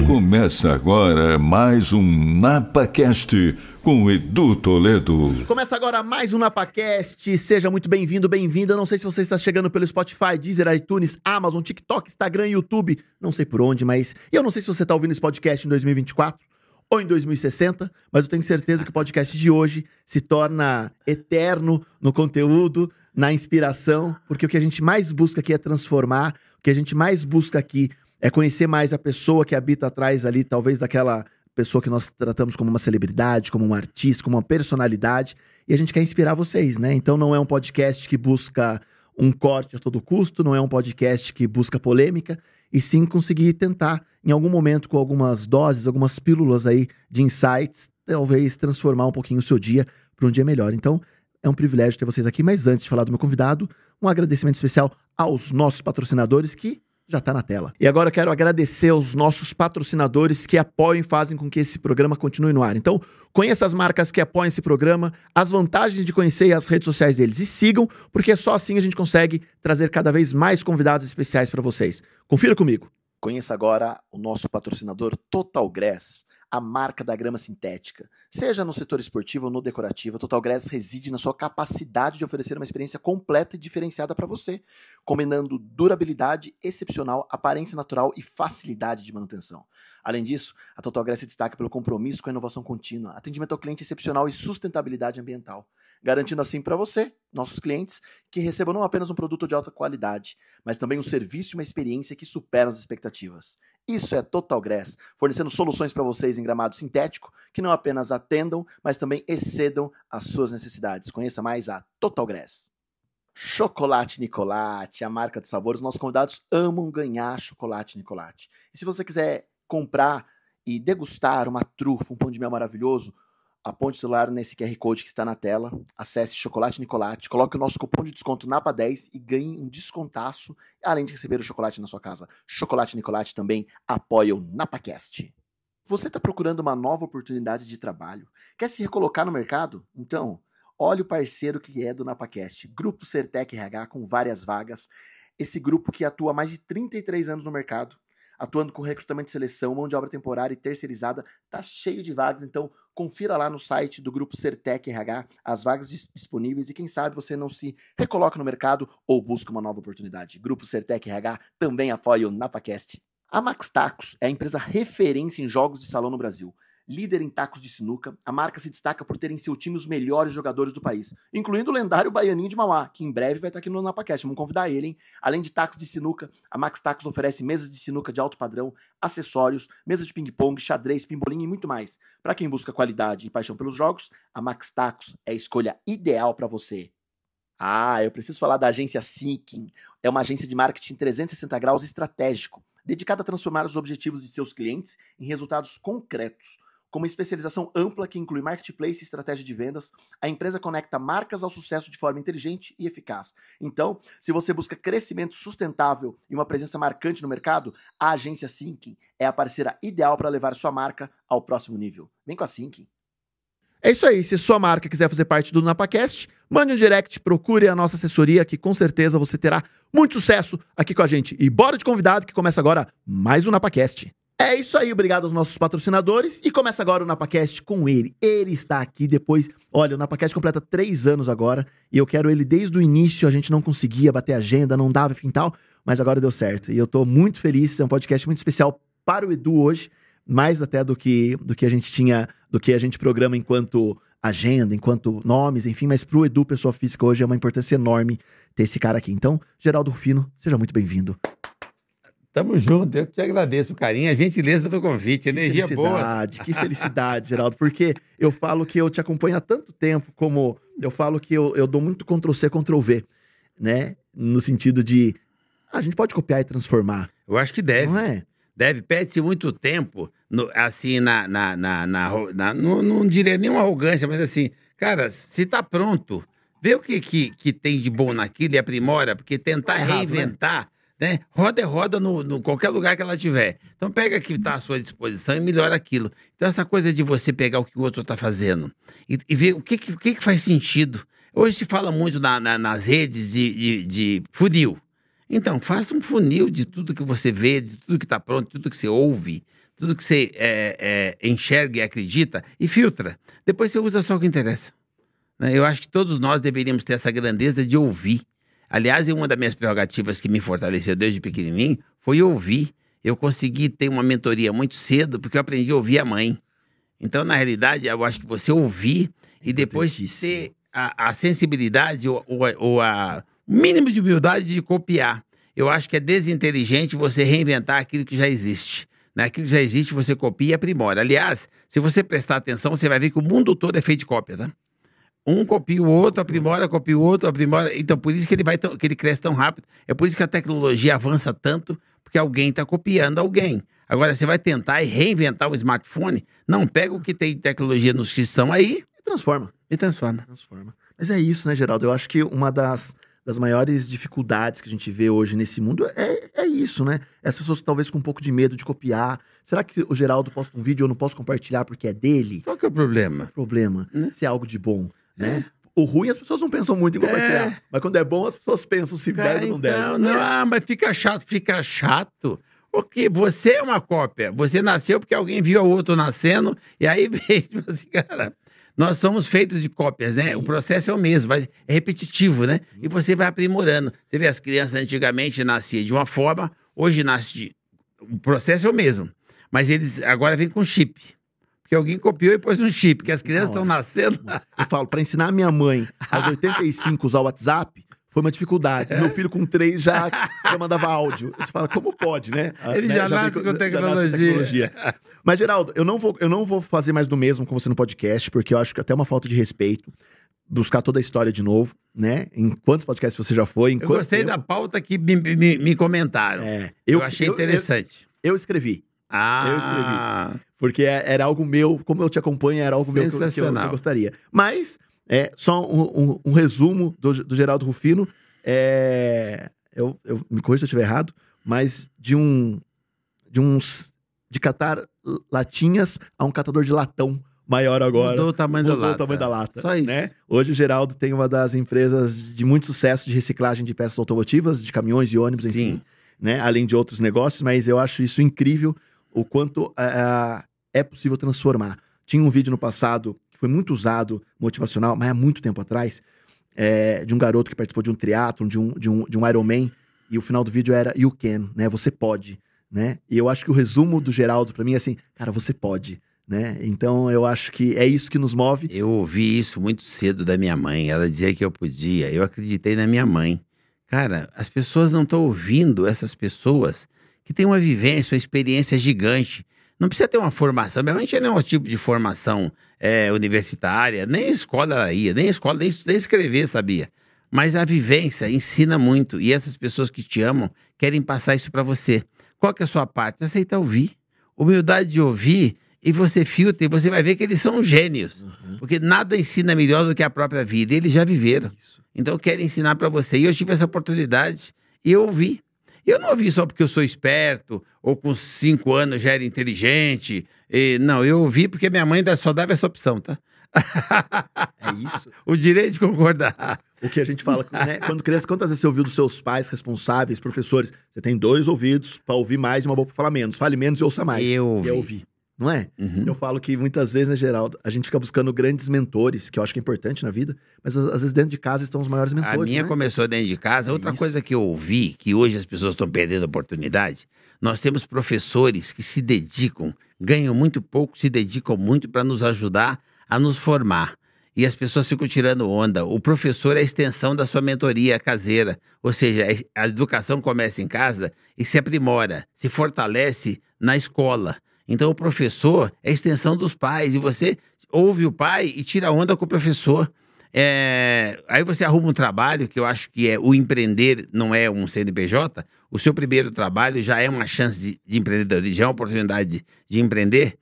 Começa agora mais um NapaCast com o Edu Toledo. Começa agora mais um NapaCast. Seja muito bem-vindo, bem-vinda. Não sei se você está chegando pelo Spotify, Deezer, iTunes, Amazon, TikTok, Instagram, YouTube. Não sei por onde, mas... E eu não sei se você está ouvindo esse podcast em 2024 ou em 2060, mas eu tenho certeza que o podcast de hoje se torna eterno no conteúdo, na inspiração, porque o que a gente mais busca aqui é transformar, o que a gente mais busca aqui é conhecer mais a pessoa que habita atrás ali, talvez daquela pessoa que nós tratamos como uma celebridade, como um artista, como uma personalidade, e a gente quer inspirar vocês, né? Então não é um podcast que busca um corte a todo custo, não é um podcast que busca polêmica, e sim conseguir tentar, em algum momento, com algumas doses, algumas pílulas aí de insights, talvez transformar um pouquinho o seu dia para um dia melhor. Então, é um privilégio ter vocês aqui, mas antes de falar do meu convidado, um agradecimento especial aos nossos patrocinadores que já tá na tela. E agora eu quero agradecer aos nossos patrocinadores que apoiam e fazem com que esse programa continue no ar. Então, conheça as marcas que apoiam esse programa, as vantagens de conhecer as redes sociais deles e sigam, porque só assim a gente consegue trazer cada vez mais convidados especiais para vocês. Confira comigo. Conheça agora o nosso patrocinador Total Grass, a marca da grama sintética. Seja no setor esportivo ou no decorativo, a Total Grass reside na sua capacidade de oferecer uma experiência completa e diferenciada para você, combinando durabilidade excepcional, aparência natural e facilidade de manutenção. Além disso, a Total Grass se destaca pelo compromisso com a inovação contínua, atendimento ao cliente excepcional e sustentabilidade ambiental, garantindo assim para você, nossos clientes, que recebam não apenas um produto de alta qualidade, mas também um serviço e uma experiência que superam as expectativas. Isso é Total Grass, fornecendo soluções para vocês em gramado sintético que não apenas atendam, mas também excedam as suas necessidades. Conheça mais a Total Grass. Chocolate Nicolate, a marca dos sabores. Nossos convidados amam ganhar chocolate Nicolate. E se você quiser comprar e degustar uma trufa, um pão de mel maravilhoso, aponte o celular nesse QR Code que está na tela, acesse Chocolate Nicolate, coloque o nosso cupom de desconto NAPA10 e ganhe um descontaço, além de receber o chocolate na sua casa. Chocolate Nicolate também apoia o NapaCast. Você está procurando uma nova oportunidade de trabalho? Quer se recolocar no mercado? Então, olha o parceiro que é do NapaCast, Grupo Sertec RH, com várias vagas. Esse grupo que atua há mais de 33 anos no mercado, atuando com recrutamento e seleção, mão de obra temporária e terceirizada, tá cheio de vagas, então confira lá no site do Grupo Sertec RH as vagas disponíveis e quem sabe você não se recoloca no mercado ou busca uma nova oportunidade. Grupo Sertec RH também apoia o NapaCast. A Max Tacos é a empresa referência em jogos de salão no Brasil. Líder em tacos de sinuca, a marca se destaca por ter em seu time os melhores jogadores do país, incluindo o lendário Baianinho de Mauá, que em breve vai estar aqui no NapaCast. Vamos convidar ele, hein? Além de tacos de sinuca, a Max Tacos oferece mesas de sinuca de alto padrão, acessórios, mesas de ping-pong, xadrez, pimbolim e muito mais. Para quem busca qualidade e paixão pelos jogos, a Max Tacos é a escolha ideal para você. Ah, eu preciso falar da agência Seeking. É uma agência de marketing 360 graus estratégico, dedicada a transformar os objetivos de seus clientes em resultados concretos. Com uma especialização ampla que inclui marketplace e estratégia de vendas, a empresa conecta marcas ao sucesso de forma inteligente e eficaz. Então, se você busca crescimento sustentável e uma presença marcante no mercado, a agência Seeking é a parceira ideal para levar sua marca ao próximo nível. Vem com a Seeking. É isso aí, se sua marca quiser fazer parte do NapaCast, mande um direct, procure a nossa assessoria que com certeza você terá muito sucesso aqui com a gente. E bora de convidado que começa agora mais um NapaCast. É isso aí, obrigado aos nossos patrocinadores e começa agora o NapaCast com ele. Ele está aqui depois, olha, o NapaCast completa 3 anos agora e eu quero ele desde o início, a gente não conseguia bater agenda, não dava enfim tal, mas agora deu certo. E eu tô muito feliz, é um podcast muito especial para o Edu hoje, mais até do que a gente tinha, do que a gente programa enquanto agenda, enquanto nomes, enfim, mas pro Edu, pessoa física, hoje é uma importância enorme ter esse cara aqui. Então, Geraldo Rufino, seja muito bem-vindo. Tamo junto, eu que te agradeço o carinho, a gentileza do convite, energia boa. Que felicidade, Geraldo, porque eu falo que eu te acompanho há tanto tempo, como eu falo que eu dou muito Ctrl-C, Ctrl-V, né? No sentido de, a gente pode copiar e transformar. Eu acho que deve. Não é? Deve, perde-se muito tempo, assim, não diria nenhuma arrogância, mas assim, cara, se tá pronto, vê o que tem de bom naquilo e aprimora, porque tentar errado, reinventar... Né? né? Roda é roda no qualquer lugar que ela tiver. Então pega o que está à sua disposição e melhora aquilo. Então essa coisa de você pegar o que o outro está fazendo e ver o que faz sentido. Hoje se fala muito nas redes de funil. Então, faça um funil de tudo que você vê, de tudo que está pronto, de tudo que você ouve, tudo que você enxerga e acredita, e filtra. Depois você usa só o que interessa. Né? Eu acho que todos nós deveríamos ter essa grandeza de ouvir. Aliás, uma das minhas prerrogativas que me fortaleceu desde pequenininho foi ouvir. Eu consegui ter uma mentoria muito cedo, porque eu aprendi a ouvir a mãe. Então, na realidade, eu acho que você ouvir e depois ter a sensibilidade ou o mínimo de humildade de copiar. Eu acho que é desinteligente você reinventar aquilo que já existe. Né? Aquilo que já existe, você copia e aprimora. Aliás, se você prestar atenção, você vai ver que o mundo todo é feito de cópia, tá? Um copia o outro, aprimora, copia o outro, aprimora. Então, por isso que ele cresce tão rápido. É por isso que a tecnologia avança tanto, porque alguém está copiando alguém. Agora, você vai tentar reinventar o smartphone? Não, pega o que tem de tecnologia nos que estão aí E transforma. e transforma. Mas é isso, né, Geraldo? Eu acho que uma das maiores dificuldades que a gente vê hoje nesse mundo é isso, né? As pessoas talvez com um pouco de medo de copiar. Será que o Geraldo posta um vídeo e eu não posso compartilhar porque é dele? Qual que é o problema? Problema. Se é algo de bom, né? O ruim as pessoas não pensam muito em compartilhar. Mas quando é bom, as pessoas pensam se deve ou não deve. Não, mas fica chato. Porque você é uma cópia. Você nasceu porque alguém viu o outro nascendo e aí veio, tipo assim, cara... Nós somos feitos de cópias, né? O processo é o mesmo, é repetitivo, né? E você vai aprimorando. Você vê, as crianças antigamente nasciam de uma forma, hoje nasce o processo é o mesmo. Mas eles agora vêm com chip. Porque alguém copiou e pôs um chip, porque as crianças estão nascendo... Eu falo, para ensinar minha mãe aos 85 usar o WhatsApp, foi uma dificuldade. Meu filho com 3 já mandava áudio. Você fala, como pode, né? Ele já nasce com tecnologia. Mas, Geraldo, eu não vou fazer mais do mesmo com você no podcast, porque eu acho que até uma falta de respeito buscar toda a história de novo, né? Em quantos podcasts você já foi? Eu gostei da pauta que me comentaram. Eu achei interessante. Eu escrevi. Eu escrevi. Porque era algo meu, como eu te acompanho, era algo meu que eu gostaria. Mas... só um resumo do Geraldo Rufino. Eu me corrija se eu estiver errado, mas de catar latinhas a um catador de latão maior agora. Mudou o tamanho da lata. Só isso. Né? Hoje o Geraldo tem uma das empresas de muito sucesso de reciclagem de peças automotivas, de caminhões e ônibus, enfim. Né? Além de outros negócios, mas eu acho isso incrível, o quanto é possível transformar. Tinha um vídeo no passado foi muito usado, motivacional, mas há muito tempo atrás, de um garoto que participou de um triatlon, de um Ironman, e o final do vídeo era "You can", né? Você pode, né? E eu acho que o resumo do Geraldo pra mim é assim, cara, você pode, né? Então eu acho que é isso que nos move. Eu ouvi isso muito cedo da minha mãe, ela dizia que eu podia, eu acreditei na minha mãe. Cara, as pessoas não estão ouvindo essas pessoas que têm uma vivência, uma experiência gigante. Não precisa ter uma formação. Minha mãe não tinha nenhum tipo de formação universitária, nem escola ela ia, nem escrever sabia. Mas a vivência ensina muito. E essas pessoas que te amam querem passar isso para você. Qual que é a sua parte? Aceitar ouvir. Humildade de ouvir, e você filtra, e você vai ver que eles são gênios. Porque nada ensina melhor do que a própria vida. Eles já viveram. Então querem ensinar para você. E eu tive essa oportunidade e eu ouvi. Eu não ouvi só porque eu sou esperto, ou com 5 anos já era inteligente. Não, eu ouvi porque minha mãe só dava essa opção, tá? É isso. O direito de concordar. O que a gente fala, né? Quando criança, quantas vezes você ouviu dos seus pais responsáveis, professores? Você tem 2 ouvidos para ouvir mais e uma boca para falar menos. Fale menos e ouça mais. Eu ouvi. Não é? Eu falo que muitas vezes, né, Geraldo, a gente fica buscando grandes mentores, que eu acho que é importante na vida, mas às vezes dentro de casa estão os maiores mentores. A minha começou dentro de casa. Outra coisa que eu ouvi, que hoje as pessoas estão perdendo a oportunidade, nós temos professores que se dedicam, ganham muito pouco, se dedicam muito para nos ajudar a nos formar. E as pessoas ficam tirando onda. O professor é a extensão da sua mentoria caseira. Ou seja, a educação começa em casa e se aprimora, se fortalece na escola. Então, o professor é a extensão dos pais, e você ouve o pai e tira onda com o professor. Aí você arruma um trabalho, que eu acho que o empreender não é um CNPJ, o seu primeiro trabalho já é uma chance de empreendedorismo, já é uma oportunidade de empreender,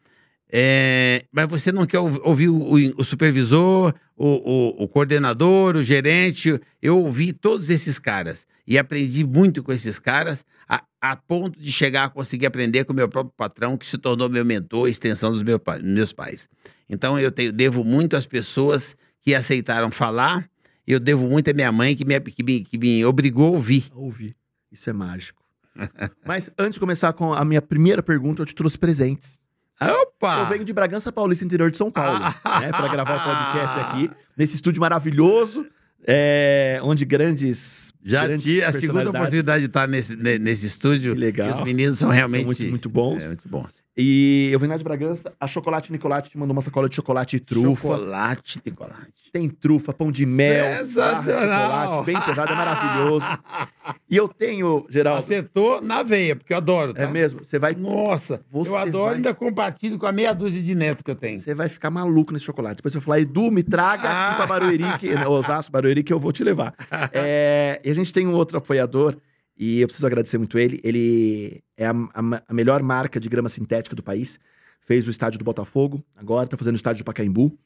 mas você não quer ouvir o supervisor, o coordenador, o gerente, eu ouvi todos esses caras e aprendi muito com esses caras a ponto de chegar a conseguir aprender com o meu próprio patrão, que se tornou meu mentor, extensão dos meus pais. Então devo muito às pessoas que aceitaram falar, e eu devo muito à minha mãe que me obrigou a ouvir. Ouvir. Isso é mágico. Mas antes de começar com a minha primeira pergunta, eu te trouxe presentes. Opa! Eu venho de Bragança Paulista, interior de São Paulo, né, para gravar o podcast aqui, nesse estúdio maravilhoso, onde grandes tive a segunda oportunidade de estar nesse estúdio. Que legal. E os meninos são realmente são muito bons. Muito bom. E eu venho lá de Bragança, a Chocolate Nicolate te mandou uma sacola de chocolate e trufa. Chocolate Nicolate. Tem trufa, pão de mel, barra de chocolate, bem pesado, é maravilhoso. E eu tenho, Geraldo... Acertou na veia, porque eu adoro, tá? É mesmo? Você vai... Nossa, eu adoro e ainda compartilho com a meia dúzia de netos que eu tenho. Você vai ficar maluco nesse chocolate. Depois você vai falar, Edu, me traga aqui pra Barueri, Osasco, Barueri, que eu vou te levar. E a gente tem um outro apoiador, e eu preciso agradecer muito ele. Ele é a melhor marca de grama sintética do país. Fez o estádio do Botafogo, agora tá fazendo o estádio do Pacaembu.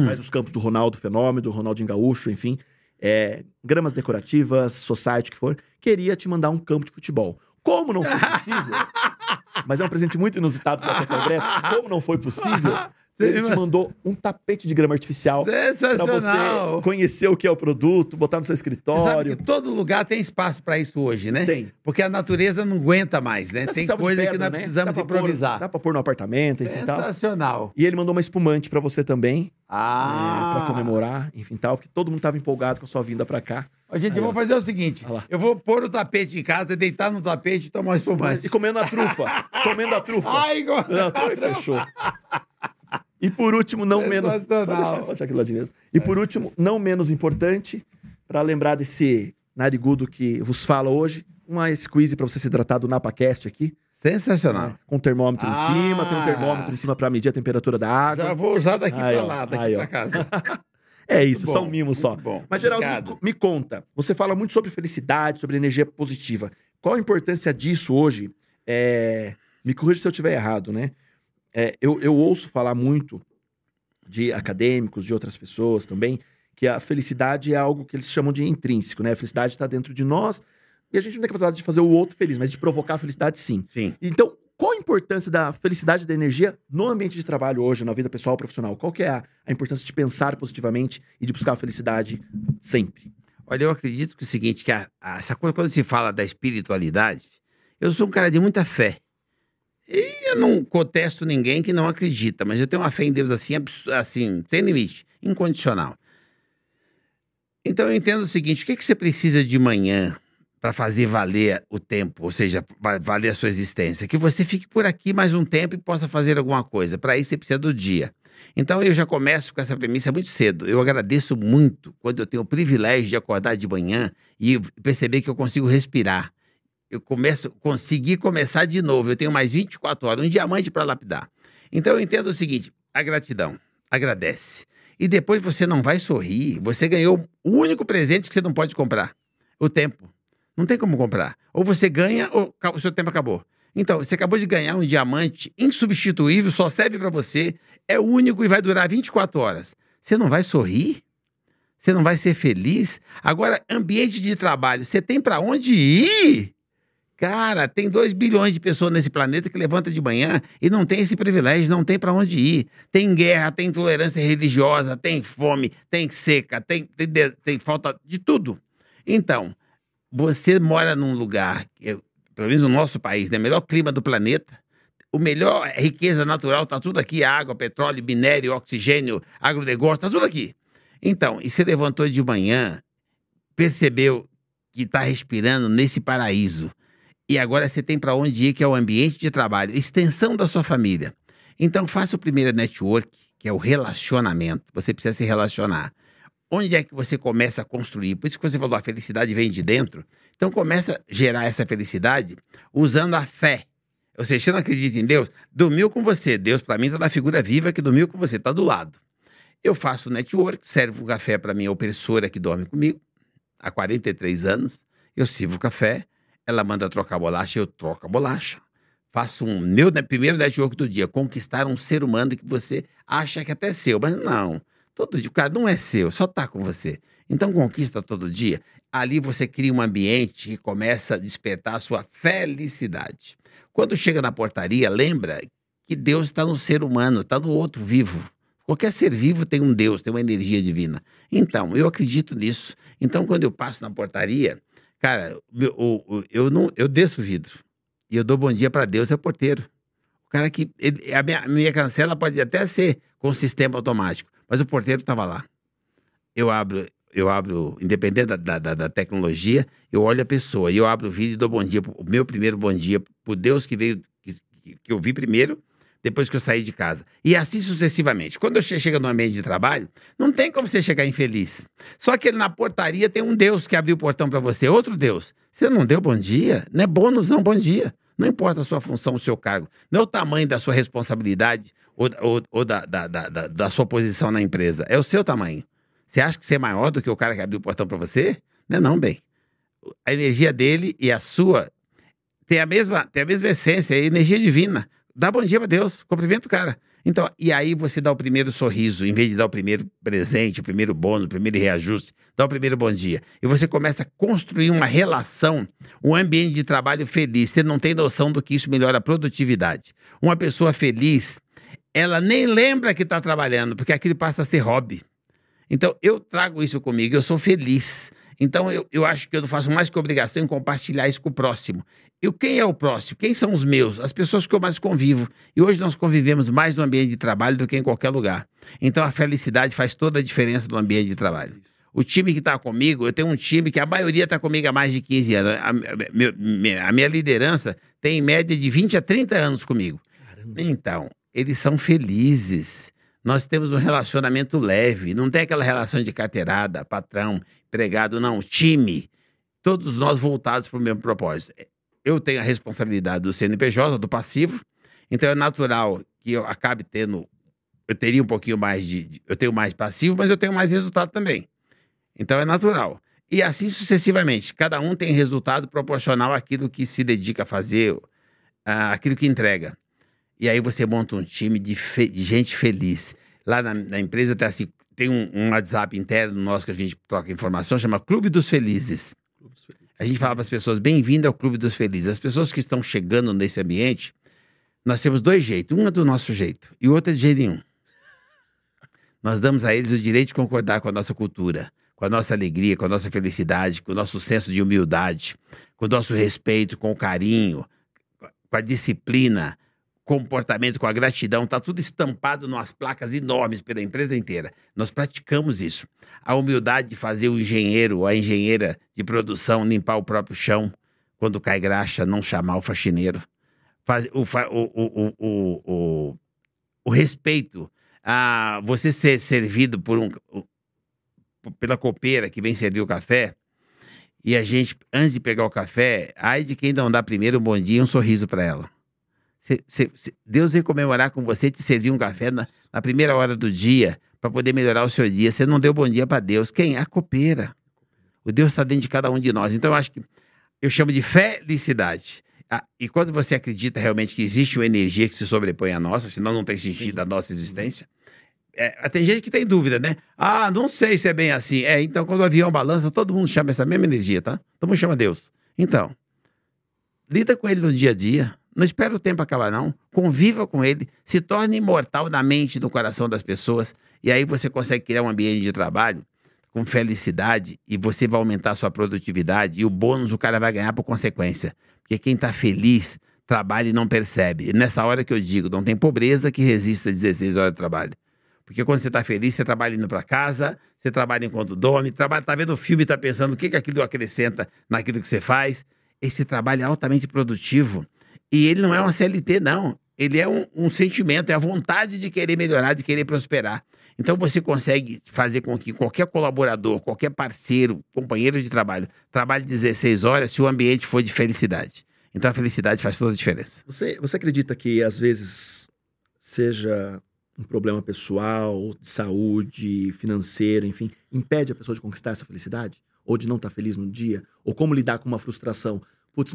Faz os campos do Ronaldo Fenômeno, do Ronaldinho Gaúcho, enfim. Gramas decorativas, society, o que for. Queria te mandar um campo de futebol. Como não foi possível, mas é um presente muito inusitado da Petrobras, como não foi possível, ele te mandou um tapete de grama artificial pra você conhecer o que é o produto, botar no seu escritório. Você sabe que todo lugar tem espaço pra isso hoje, né? Tem. Porque a natureza não aguenta mais, né? Tem coisa que nós precisamos improvisar. Dá pra pôr no apartamento, enfim, tal. Sensacional. E ele mandou uma espumante pra você também. Pra comemorar, enfim, tal. Porque todo mundo tava empolgado com a sua vinda pra cá. Gente, eu vou fazer o seguinte. Eu vou pôr o tapete em casa, deitar no tapete e tomar uma espumante. E comendo a trufa. Comendo a trufa. Ai, fechou. E por último, não menos... Pode deixar aqui do ladinho mesmo. E por último, não menos importante, para lembrar desse narigudo que vos fala hoje, uma squeeze para você se hidratar do NapaCast aqui. Sensacional. Com termômetro em cima, tem um termômetro em cima para medir a temperatura da água. Já vou usar daqui para lá, daqui para casa. É isso, só um mimo só. Bom. Mas, Geraldo, me conta, você fala muito sobre felicidade, sobre energia positiva. Qual a importância disso hoje? Me corrija se eu estiver errado, né? Eu ouço falar muito de acadêmicos, de outras pessoas também, que a felicidade é algo que eles chamam de intrínseco, né? A felicidade está dentro de nós e a gente não tem capacidade de fazer o outro feliz, mas de provocar a felicidade, sim. Então, qual a importância da felicidade e da energia no ambiente de trabalho hoje, na vida pessoal e profissional? Qual que é a importância de pensar positivamente e de buscar a felicidade sempre? Olha, eu acredito que é o seguinte, que essa coisa, quando se fala da espiritualidade, eu sou um cara de muita fé. E eu não contesto ninguém que não acredita, mas eu tenho uma fé em Deus assim, sem limite, incondicional. Então eu entendo o seguinte, o que você precisa de manhã para fazer valer o tempo, ou seja, valer a sua existência? Que você fique por aqui mais um tempo e possa fazer alguma coisa. Para isso você precisa do dia. Então eu já começo com essa premissa muito cedo. Eu agradeço muito quando eu tenho o privilégio de acordar de manhã e perceber que eu consigo respirar. Eu consegui começar de novo. Eu tenho mais 24 horas, um diamante para lapidar. Então eu entendo o seguinte, a gratidão, agradece. E depois você não vai sorrir, você ganhou o único presente que você não pode comprar, o tempo. Não tem como comprar. Ou você ganha ou o seu tempo acabou. Então, você acabou de ganhar um diamante insubstituível, só serve para você, é único e vai durar 24 horas. Você não vai sorrir? Você não vai ser feliz? Agora, ambiente de trabalho, você tem para onde ir? Cara, tem 2 bilhões de pessoas nesse planeta que levanta de manhã e não tem esse privilégio, não tem para onde ir. Tem guerra, tem intolerância religiosa, tem fome, tem seca, tem falta de tudo. Então, você mora num lugar, pelo menos no nosso país, né, o melhor clima do planeta, o melhor riqueza natural, tá tudo aqui, água, petróleo, minério, oxigênio, agronegócio, tá tudo aqui. Então, e você levantou de manhã, percebeu que está respirando nesse paraíso. E agora você tem para onde ir, que é o ambiente de trabalho, extensão da sua família. Então, faça o primeiro network, que é o relacionamento. Você precisa se relacionar. Onde é que você começa a construir? Por isso que você falou, a felicidade vem de dentro. Então, começa a gerar essa felicidade usando a fé. Ou seja, você não acredita em Deus? Dormiu com você. Deus, para mim, está na figura viva que dormiu com você, está do lado. Eu faço o network, servo um café para minha opressora que dorme comigo, há 43 anos. Eu sirvo o café. Ela manda trocar bolacha, eu troco a bolacha. Faço meu primeiro network do dia, conquistar um ser humano que você acha que até é seu, mas não. Todo dia. O cara não é seu, só tá com você. Então conquista todo dia. Ali você cria um ambiente que começa a despertar a sua felicidade. Quando chega na portaria, lembra que Deus está no ser humano, está no outro vivo. Qualquer ser vivo tem um Deus, tem uma energia divina. Então, eu acredito nisso. Então, quando eu passo na portaria, cara, eu desço o vidro e eu dou bom dia para Deus, é o porteiro. O cara que... a minha cancela pode até ser com sistema automático, mas o porteiro estava lá. Eu abro, independente da tecnologia, eu olho a pessoa, e eu abro o vídeo e dou bom dia, o meu primeiro bom dia, pro Deus que veio, que eu vi primeiro, depois que eu saí de casa. E assim sucessivamente. Quando você chega no ambiente de trabalho, não tem como você chegar infeliz. Só que na portaria tem um Deus que abriu o portão para você, outro Deus. Você não deu bom dia? Não é bônus, não, bom dia. Não importa a sua função, o seu cargo. Não é o tamanho da sua responsabilidade ou da sua posição na empresa. É o seu tamanho. Você acha que você é maior do que o cara que abriu o portão para você? Não é não, bem. A energia dele e a sua tem a mesma essência, é energia divina. Dá bom dia para Deus, cumprimenta o cara. Então, e aí você dá o primeiro sorriso, em vez de dar o primeiro presente, o primeiro bônus, o primeiro reajuste, dá o primeiro bom dia. E você começa a construir uma relação, um ambiente de trabalho feliz. Você não tem noção do que isso melhora a produtividade. Uma pessoa feliz, ela nem lembra que está trabalhando, porque aquilo passa a ser hobby. Então, eu trago isso comigo, eu sou feliz. Então, eu acho que eu não faço mais que obrigação em compartilhar isso com o próximo. Quem é o próximo? Quem são os meus? As pessoas que eu mais convivo. E hoje nós convivemos mais no ambiente de trabalho do que em qualquer lugar. Então, a felicidade faz toda a diferença no ambiente de trabalho. O time que está comigo, eu tenho um time que a maioria está comigo há mais de 15 anos. A minha liderança tem em média de 20 a 30 anos comigo. Caramba. Então, eles são felizes. Nós temos um relacionamento leve, não tem aquela relação de carteirada, patrão, empregado, não, time. Todos nós voltados para o mesmo propósito. Eu tenho a responsabilidade do CNPJ, do passivo, então é natural que eu acabe tendo, eu teria um pouquinho mais eu tenho mais passivo, mas eu tenho mais resultado também. Então é natural. E assim sucessivamente, cada um tem resultado proporcional àquilo que se dedica a fazer, àquilo que entrega. E aí você monta um time de gente feliz. Lá na empresa tem um WhatsApp interno nosso que a gente troca informação, chama Clube dos Felizes. A gente fala para as pessoas, bem-vindo ao Clube dos Felizes. As pessoas que estão chegando nesse ambiente, nós temos dois jeitos. Um é do nosso jeito e o outro é de jeito nenhum. Nós damos a eles o direito de concordar com a nossa cultura, com a nossa alegria, com a nossa felicidade, com o nosso senso de humildade, com o nosso respeito, com o carinho, com a disciplina, comportamento, com a gratidão, está tudo estampado nas placas enormes pela empresa inteira. Nós praticamos isso. A humildade de fazer o engenheiro ou a engenheira de produção limpar o próprio chão quando cai graxa, não chamar o faxineiro. O respeito a você ser servido pela copeira que vem servir o café, e a gente, antes de pegar o café, ai de quem não dá primeiro um bom dia e um sorriso para ela. Deus veio comemorar com você, te servir um café na primeira hora do dia para poder melhorar o seu dia. Você não deu bom dia para Deus. Quem? A copeira. O Deus está dentro de cada um de nós. Então, eu acho que eu chamo de felicidade. E quando você acredita realmente que existe uma energia que se sobrepõe à nossa, senão não tem sentido a nossa existência. Tem gente que tem dúvida, né? Não sei se é bem assim. Então, quando o avião balança, todo mundo chama essa mesma energia, tá? Todo mundo chama Deus. Então, lida com ele no dia a dia. Não espera o tempo acabar, não. Conviva com ele. Se torne imortal na mente e no coração das pessoas. E aí você consegue criar um ambiente de trabalho com felicidade e você vai aumentar a sua produtividade. E o bônus o cara vai ganhar por consequência. Porque quem está feliz trabalha e não percebe. E nessa hora que eu digo, não tem pobreza que resista a 16 horas de trabalho. Porque quando você está feliz, você trabalha indo para casa, você trabalha enquanto dorme, está vendo o filme e está pensando o que aquilo acrescenta naquilo que você faz. Esse trabalho é altamente produtivo. E ele não é uma CLT, não. Ele é um sentimento, é a vontade de querer melhorar, de querer prosperar. Então você consegue fazer com que qualquer colaborador, qualquer parceiro, companheiro de trabalho, trabalhe 16 horas se o ambiente for de felicidade. Então a felicidade faz toda a diferença. Você acredita que às vezes seja um problema pessoal, de saúde, financeiro, enfim, impede a pessoa de conquistar essa felicidade? Ou de não estar feliz no dia? Ou como lidar com uma frustração? Putz,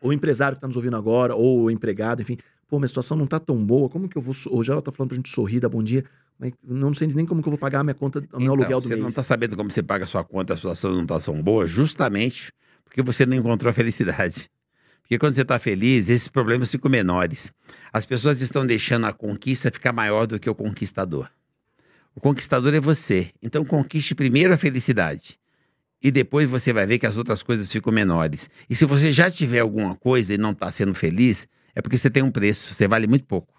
o empresário que está nos ouvindo agora, ou o empregado, enfim, minha situação não está tão boa, como que eu vou... Hoje ela está falando pra gente sorrir, dar bom dia, Mas não sei nem como que eu vou pagar a minha conta, o meu aluguel do Você mês. não está sabendo como você paga a sua conta, a situação não está tão boa, justamente porque você não encontrou a felicidade. Porque quando você está feliz, esses problemas ficam menores. As pessoas estão deixando a conquista ficar maior do que o conquistador. O conquistador é você. Então conquiste primeiro a felicidade. E depois você vai ver que as outras coisas ficam menores. E se você já tiver alguma coisa e não está sendo feliz, é porque você tem um preço, você vale muito pouco.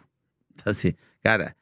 Então assim, cara,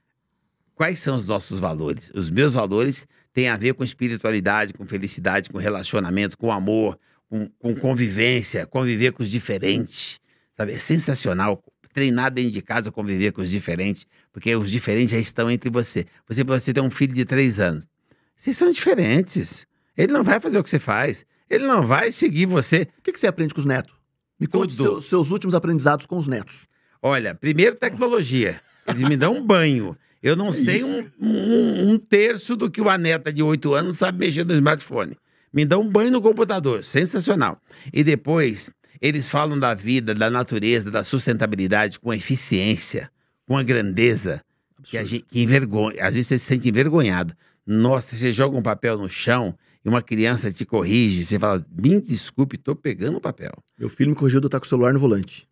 quais são os nossos valores? Os meus valores têm a ver com espiritualidade, com felicidade, com relacionamento, com amor, com convivência, conviver com os diferentes. Sabe? É sensacional treinar dentro de casa, conviver com os diferentes, porque os diferentes já estão entre você. Você tem um filho de 3 anos. Vocês são diferentes. Ele não vai fazer o que você faz. Ele não vai seguir você. O que você aprende com os netos? Me conte seus últimos aprendizados com os netos. Olha, primeiro tecnologia. Eles me dão um banho. Eu não sei um terço do que uma neta de 8 anos sabe mexer no smartphone. Me dão um banho no computador. Sensacional. E depois, eles falam da vida, da natureza, da sustentabilidade com eficiência, com a grandeza. Que envergonha. Às vezes você se sente envergonhado. Nossa, você joga um papel no chão e uma criança te corrige. Você fala, me desculpe, tô pegando o papel. Meu filho me corrigiu de eu estar com o celular no volante.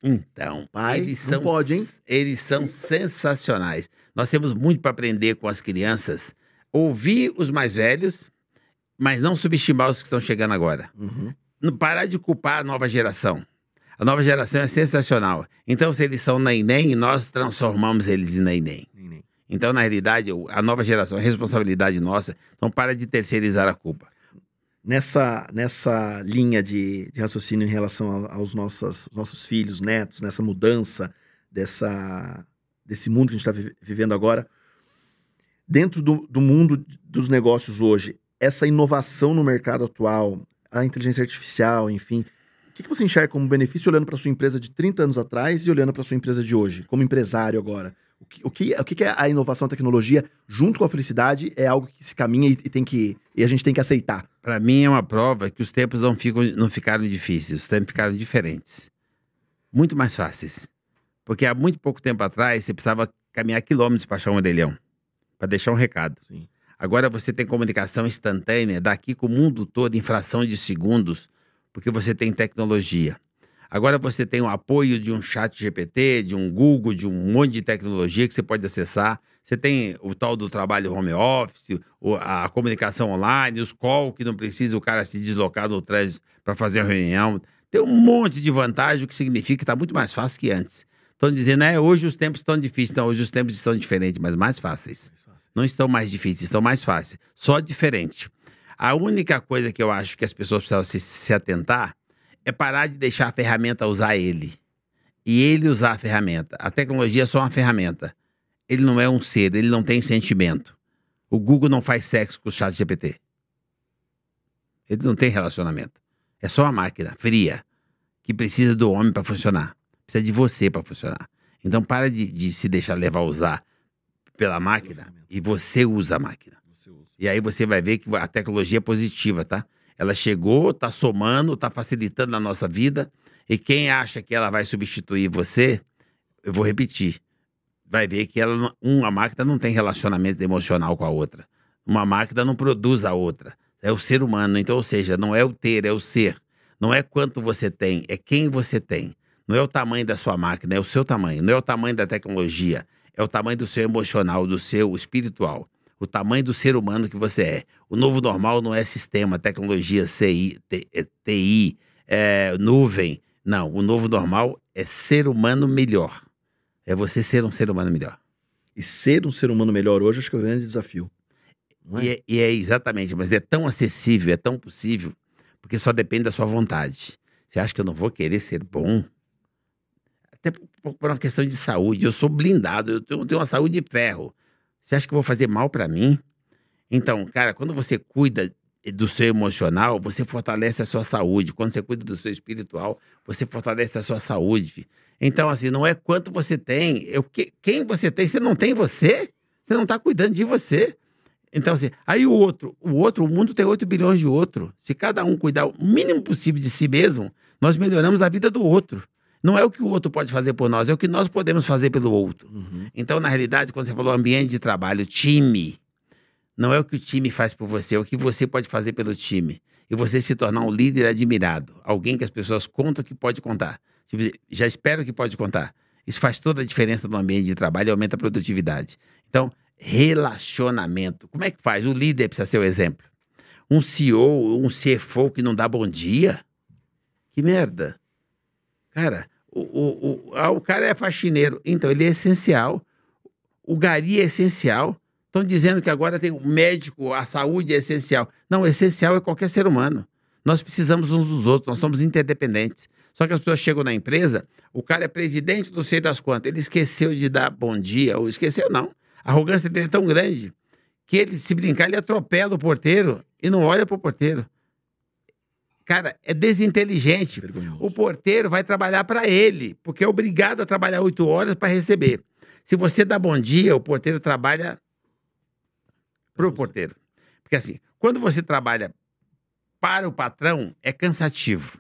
Então, pai, eles não pode, hein? Eles são sensacionais. Nós temos muito para aprender com as crianças. Ouvir os mais velhos, mas não subestimar os que estão chegando agora. Não parar de culpar a nova geração. A nova geração é sensacional. Então, se eles são neném, nós transformamos eles em neném. Então, na realidade, a nova geração é responsabilidade nossa. Então, para de terceirizar a culpa. Nessa linha de raciocínio em relação aos nossos filhos, netos, nessa mudança desse mundo que a gente está vivendo agora, dentro do mundo dos negócios hoje, essa inovação no mercado atual, a inteligência artificial, enfim, o que você enxerga como benefício olhando para sua empresa de 30 anos atrás e olhando para sua empresa de hoje, como empresário agora? O que é a inovação, a tecnologia, junto com a felicidade, é algo que se caminha e a gente tem que aceitar? Para mim é uma prova que os tempos não ficaram difíceis, os tempos ficaram diferentes. Muito mais fáceis. Porque há muito pouco tempo atrás, você precisava caminhar quilômetros para achar um orelhão, para deixar um recado. Sim. Agora você tem comunicação instantânea daqui com o mundo todo em fração de segundos, porque você tem tecnologia. Agora você tem o apoio de um chat GPT, de um Google, de um monte de tecnologia que você pode acessar. Você tem o tal do trabalho home office, a comunicação online, os calls que não precisa o cara se deslocar do trânsito para fazer a reunião. Tem um monte de vantagem, o que significa que está muito mais fácil que antes. Estão dizendo, hoje os tempos estão difíceis. Não, hoje os tempos estão diferentes, mas mais fáceis. Não estão mais difíceis, estão mais fáceis. Só diferente. A única coisa que eu acho que as pessoas precisam se atentar é parar de deixar a ferramenta usar ele. E ele usar a ferramenta. A tecnologia é só uma ferramenta. Ele não é um ser, ele não tem sentimento. O Google não faz sexo com o chat GPT. Ele não tem relacionamento. É só uma máquina fria que precisa do homem para funcionar. Precisa de você para funcionar. Então para de se deixar levar a usar pela máquina e você usa a máquina. E aí você vai ver que a tecnologia é positiva, tá? Ela chegou, está somando, está facilitando na nossa vida. E quem acha que ela vai substituir você, eu vou repetir, vai ver que uma máquina não tem relacionamento emocional com a outra. Uma máquina não produz a outra. É o ser humano. Então, ou seja, não é o ter, é o ser. Não é quanto você tem, é quem você tem. Não é o tamanho da sua máquina, é o seu tamanho. Não é o tamanho da tecnologia, é o tamanho do seu emocional, do seu espiritual. O tamanho do ser humano que você é. O novo normal não é sistema, tecnologia, TI, nuvem. Não, o novo normal é ser humano melhor. É você ser um ser humano melhor. E ser um ser humano melhor hoje, acho que é o grande desafio. Não é? E é exatamente, mas é tão acessível, é tão possível, porque só depende da sua vontade. Você acha que eu não vou querer ser bom? Até por uma questão de saúde. Eu sou blindado, eu tenho uma saúde de ferro. Você acha que eu vou fazer mal pra mim? Então, cara, quando você cuida do seu emocional, você fortalece a sua saúde. Quando você cuida do seu espiritual, você fortalece a sua saúde. Então, assim, não é quanto você tem, quem você tem. Você não tem você? Você não tá cuidando de você. Então, assim, aí o mundo tem 8 bilhões de outro. Se cada um cuidar o mínimo possível de si mesmo, nós melhoramos a vida do outro. Não é o que o outro pode fazer por nós, é o que nós podemos fazer pelo outro. Então, na realidade, quando você falou ambiente de trabalho, time, não é o que o time faz por você, é o que você pode fazer pelo time. E você se tornar um líder admirado, alguém que as pessoas contam que pode contar. Tipo, já espero que pode contar. Isso faz toda a diferença no ambiente de trabalho e aumenta a produtividade. Então, relacionamento. Como é que faz? O líder precisa ser o exemplo. Um CEO, um CFO que não dá bom dia? Que merda. Cara, o cara é faxineiro, então ele é essencial. O gari é essencial. Estão dizendo que agora tem o médico, a saúde é essencial. Não, o essencial é qualquer ser humano. Nós precisamos uns dos outros, nós somos interdependentes. Só que as pessoas chegam na empresa, o cara é presidente do sei das quantas, ele esqueceu de dar bom dia, ou esqueceu não. A arrogância dele é tão grande que ele, se brincar, ele atropela o porteiro e não olha para o porteiro. Cara, é desinteligente. Vergonhoso. O porteiro vai trabalhar para ele, porque é obrigado a trabalhar 8 horas para receber. Se você dá bom dia, o porteiro trabalha pro porteiro. Porque assim, quando você trabalha para o patrão, é cansativo.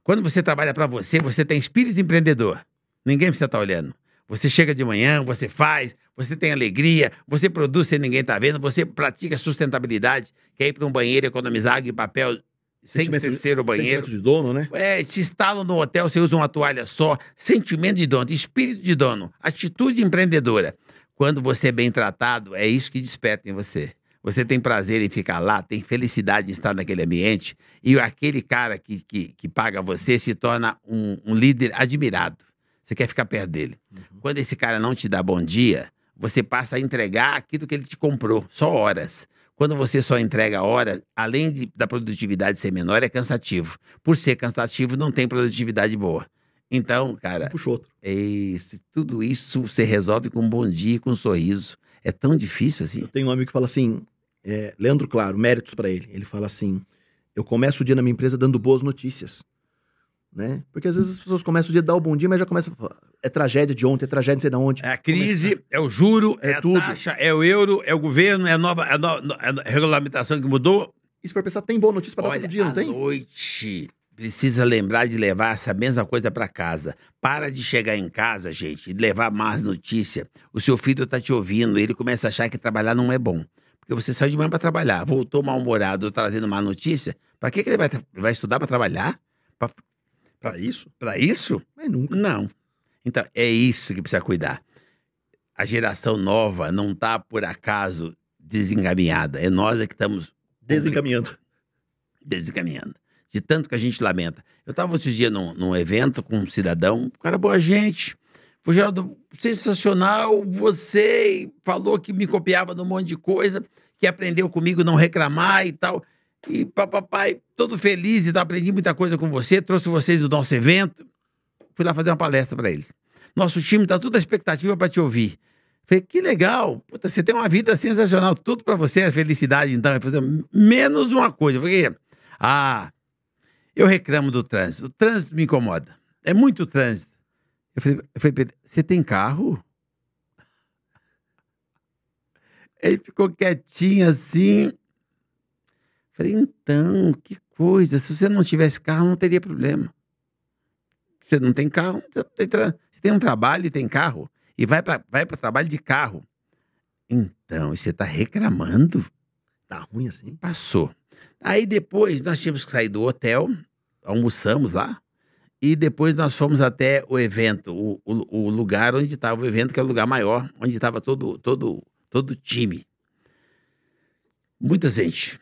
Quando você trabalha para você, você tem espírito empreendedor. Ninguém precisa estar olhando. Você chega de manhã, você faz, você tem alegria, você produz sem ninguém estar vendo, você pratica sustentabilidade, quer ir para um banheiro, economizar água e papel sem ser o banheiro. Sentimento de dono, né? Te instalam no hotel, você usa uma toalha só. Sentimento de dono, espírito de dono, atitude empreendedora. Quando você é bem tratado, é isso que desperta em você. Você tem prazer em ficar lá, tem felicidade em estar naquele ambiente, e aquele cara que paga você se torna um líder admirado. Você quer ficar perto dele. Quando esse cara não te dá bom dia, você passa a entregar aquilo que ele te comprou, só horas. Quando você só entrega horas, além da produtividade ser menor, é cansativo. Por ser cansativo, não tem produtividade boa. Então, cara, Puxa outro. tudo isso você resolve com um bom dia, com um sorriso. É tão difícil assim. Eu tenho um amigo que fala assim, Leandro Claro, méritos pra ele. Ele fala assim, eu começo o dia na minha empresa dando boas notícias. Né? Porque às vezes as pessoas começam o dia a dar o bom dia, mas já começa a falar, é tragédia de ontem, é tragédia não sei de onde. É a crise, é o juro, é a tudo. taxa, é o euro, é o governo, é a regulamentação que mudou. E se for pensar, tem boa notícia pra dar todo dia, não tem? À noite, precisa lembrar de levar essa mesma coisa para casa. Para de chegar em casa, gente, e levar más notícia. O seu filho tá te ouvindo, ele começa a achar que trabalhar não é bom. Porque você saiu de manhã para trabalhar, voltou mal-humorado, trazendo má notícia. Para que ele vai estudar para trabalhar? Pra isso? Para isso? Mas nunca. Não. Então, é isso que precisa cuidar. A geração nova não está, por acaso, desencaminhada. É nós que estamos... Desencaminhando. Desencaminhando. De tanto que a gente lamenta. Eu estava outros dias num evento com um cidadão, um cara boa gente. Foi, Geraldo, sensacional, você falou que me copiava num monte de coisa, que aprendeu comigo não reclamar e tal. E papai, todo feliz e tal, aprendi muita coisa com você, trouxe vocês do nosso evento. Fui lá fazer uma palestra para eles. Nosso time tá toda a expectativa para te ouvir. Falei, que legal, puta, você tem uma vida sensacional, tudo para você, a felicidade, então, é fazer menos uma coisa. Eu falei, eu reclamo do trânsito, o trânsito me incomoda, é muito trânsito. Eu falei, você tem carro? Ele ficou quietinho assim. Falei, então, que coisa, se você não tivesse carro, não teria problema. Você não tem carro, você tem um trabalho e tem carro, e vai para trabalho de carro. Então, e você está reclamando? Tá ruim assim? Passou. Aí depois nós tínhamos que sair do hotel, almoçamos lá, e depois nós fomos até o evento, o lugar onde estava o evento, que é o lugar maior, onde estava todo o time. Muita gente.